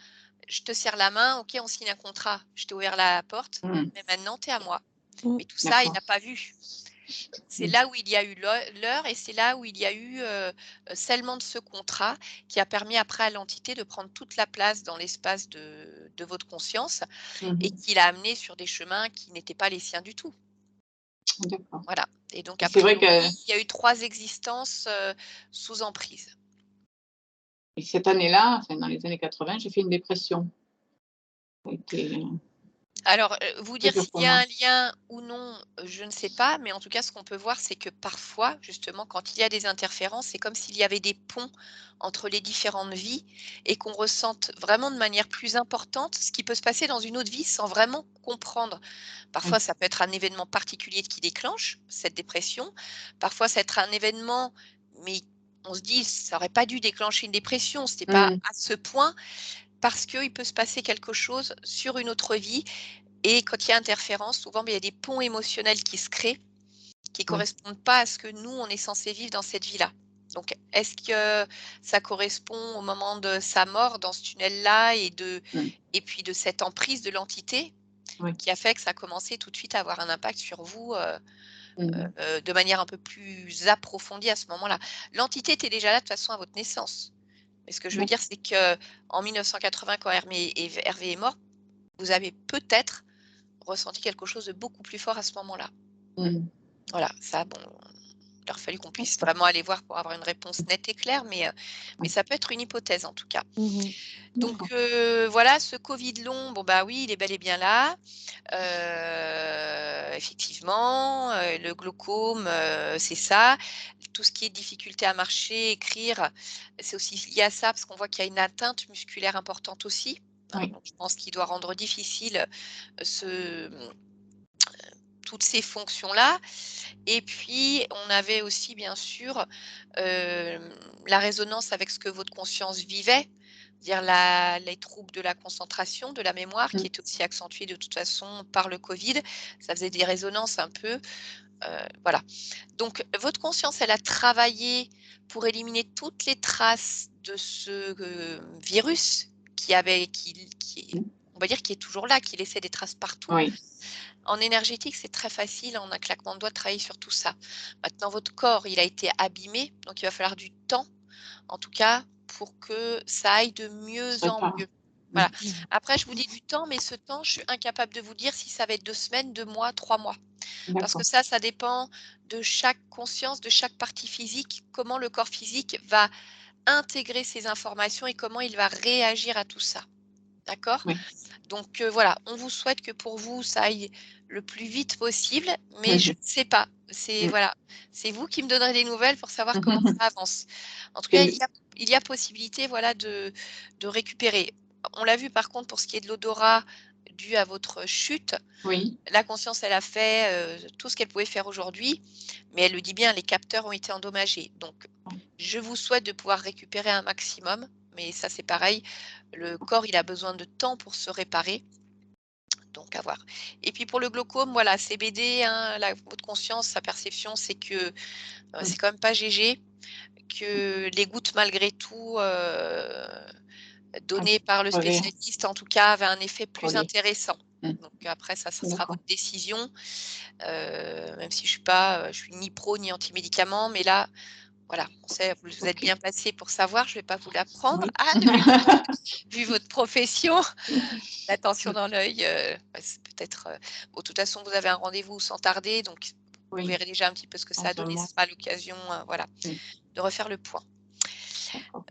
je te serre la main, OK, on signe un contrat. Je t'ai ouvert la porte, Mmh. mais maintenant tu es à moi. Mmh. Mais tout ça, il D'accord. n'a pas vu. C'est là où il y a eu l'heure et c'est là où il y a eu, scellement de ce contrat qui a permis après à l'entité de prendre toute la place dans l'espace de votre conscience et Mmh. qui l'a amené sur des chemins qui n'étaient pas les siens du tout. D'accord. Voilà et donc Et a c'est vrai priori, que il y a eu 3 existences, sous emprise. et cette année-là, enfin dans les années 80, j'ai fait une dépression. Ça a été, Alors, vous très dire dur s'il pour y a moi. un lien ou non, je ne sais pas, mais en tout cas, ce qu'on peut voir, c'est que parfois, justement, quand il y a des interférences, c'est comme s'il y avait des ponts entre les différentes vies et qu'on ressente vraiment de manière plus importante ce qui peut se passer dans une autre vie sans vraiment comprendre. Parfois, Oui. ça peut être un événement particulier qui déclenche cette dépression. Parfois, ça peut être un événement, mais on se dit: «Ça aurait pas dû déclencher une dépression, c'était pas Mmh. à ce point», parce qu'il peut se passer quelque chose sur une autre vie et quand il y a interférence, souvent, il y a des ponts émotionnels qui se créent, qui Oui. correspondent pas à ce que nous, on est censé vivre dans cette vie-là. Donc, est-ce que ça correspond au moment de sa mort dans ce tunnel-là Mmh. et puis de cette emprise de l'entité Oui. qui a fait que ça a commencé tout de suite à avoir un impact sur vous, Mmh. de manière un peu plus approfondie à ce moment-là? L'entité était déjà là de toute façon à votre naissance. Mais ce que je veux dire, D'accord. c'est qu'en 1980, quand Hervé est mort, vous avez peut-être ressenti quelque chose de beaucoup plus fort à ce moment-là. Mmh. Voilà, ça bon, il aurait fallu qu'on puisse D'accord. vraiment aller voir pour avoir une réponse nette et claire, mais Oui. ça peut être une hypothèse en tout cas. Mmh. Donc D'accord. voilà, ce covid long, bon bah oui, il est bel et bien là. Effectivement, le glaucome, c'est ça. Tout ce qui est difficulté à marcher, écrire, c'est aussi lié à ça parce qu'on voit qu'il y a une atteinte musculaire importante aussi, hein, Oui. donc je pense qu'il doit rendre difficile, ce toutes ces fonctions-là. Et puis, on avait aussi, bien sûr, la résonance avec ce que votre conscience vivait, dire les troubles de la concentration, de la mémoire, qui Mmh. est aussi accentués de toute façon par le Covid. Ça faisait des résonances un peu, voilà. Donc, votre conscience, elle a travaillé pour éliminer toutes les traces de ce virus qui, Mmh. on va dire, qui est toujours là, qui laissait des traces partout. Oui. En énergétique, c'est très facile, en un claquement de doigts, de travailler sur tout ça. Maintenant, votre corps, il a été abîmé, donc il va falloir du temps, en tout cas, pour que ça aille de Je mieux serais en pas. mieux. Mmh. Voilà. Après, je vous dis du temps, mais ce temps, je suis incapable de vous dire si ça va être 2 semaines, 2 mois, 3 mois. Parce que D'accord. ça dépend de chaque conscience, de chaque partie physique, comment le corps physique va intégrer ces informations et comment il va réagir à tout ça. D'accord? Oui. Donc voilà, on vous souhaite que pour vous, ça aille le plus vite possible, mais je Mmh. ne sais pas. C'est Mmh. voilà, c'est vous qui me donnerez des nouvelles pour savoir comment ça avance. En tout cas, Et il y a possibilité, voilà, de récupérer. On l'a vu par contre pour ce qui est de l'odorat dû à votre chute, oui. la conscience, elle a fait, tout ce qu'elle pouvait faire aujourd'hui, mais elle le dit bien, les capteurs ont été endommagés. Donc Oui. je vous souhaite de pouvoir récupérer un maximum, mais ça, c'est pareil, le corps, il a besoin de temps pour se réparer, donc à voir. Et puis pour le glaucome, voilà, CBD, hein, votre conscience, sa perception, c'est que, Mmh. c'est quand même pas GG, que les gouttes malgré tout, Ah, données par le crever, spécialiste, en tout cas, avaient un effet plus coller. intéressant. Mmh. Donc après ça sera D'accord. votre décision, même si je suis ni pro ni anti-médicaments, mais là, voilà, on sait, vous êtes OK. bien placé pour savoir, je ne vais pas vous l'apprendre, Oui. Anne, mais bon, vu votre profession, l'attention dans l'œil, bah, c'est peut-être, bon, de toute façon, vous avez un rendez-vous sans tarder, donc vous Oui, verrez déjà un petit peu ce que en ça a ce donné. moment. Ce sera l'occasion, voilà, Mmh. de refaire le point. D'accord.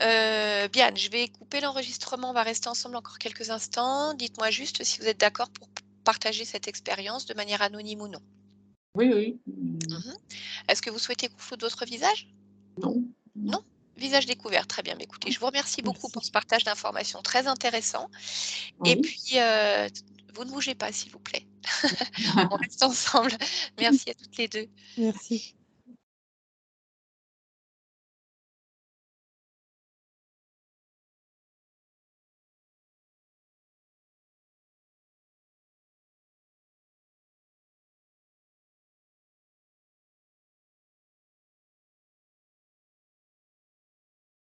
Bien, je vais couper l'enregistrement, on va rester ensemble encore quelques instants. Dites-moi juste si vous êtes d'accord pour partager cette expérience de manière anonyme ou non. Oui, oui. Mmh. Mmh. Est-ce que vous souhaitez qu'on floute votre visage? Non. Mmh. Non? Visage découvert, très bien. Bah, écoutez, Oui. je vous remercie beaucoup pour Merci. ce partage d'informations très intéressant et Oui. puis, vous ne bougez pas s'il vous plaît. On reste ensemble. Merci à toutes les 2. Merci.